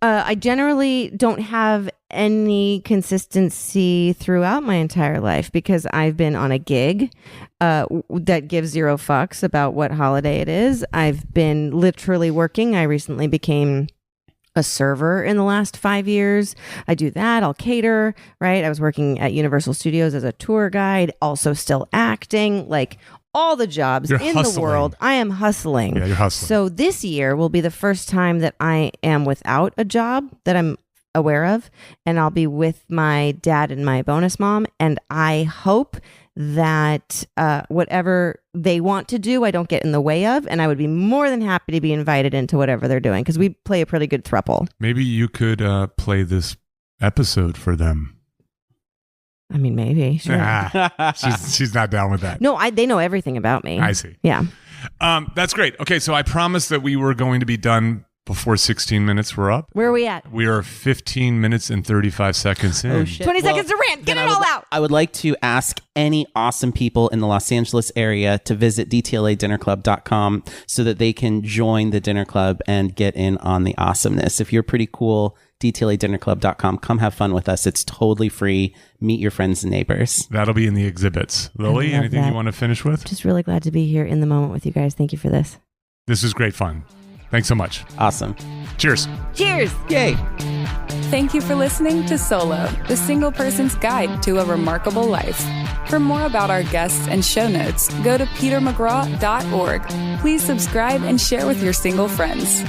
I generally don't have any consistency throughout my entire life because I've been on a gig that gives 0 fucks about what holiday it is. I've been literally working. I recently became a server in the last 5 years. I do that. I'll cater, right? I was working at Universal Studios as a tour guide, also still acting, like all the jobs You're in hustling. the world. I am hustling. Yeah, you're hustling. So this year will be the first time that I am without a job that I'm aware of, and I'll be with my dad and my bonus mom, and I hope that whatever they want to do, I don't get in the way of, and I would be more than happy to be invited into whatever they're doing because we play a pretty good throuple. Maybe you could play this episode for them. I mean, maybe. Sure. She's not down with that. No, they know everything about me. I see. Yeah. That's great. Okay, so I promised that we were going to be done before 16 minutes were up. Where are we at? We are 15 minutes and 35 seconds in. Oh, shit. 20 seconds to rant. Get then it all out. I would like to ask any awesome people in the Los Angeles area to visit dtladinnerclub.com so that they can join the dinner club and get in on the awesomeness. If you're pretty cool, dtladinnerclub.com. Come have fun with us. It's totally free. Meet your friends and neighbors. That'll be in the exhibits. Lily, love anything that. you want to finish with? Just really glad to be here in the moment with you guys. Thank you for this. This is great fun. Thanks so much. Awesome. Cheers. Cheers. Yay. Thank you for listening to Solo, the single person's guide to a remarkable life. For more about our guests and show notes, go to petermcgraw.org. Please subscribe and share with your single friends.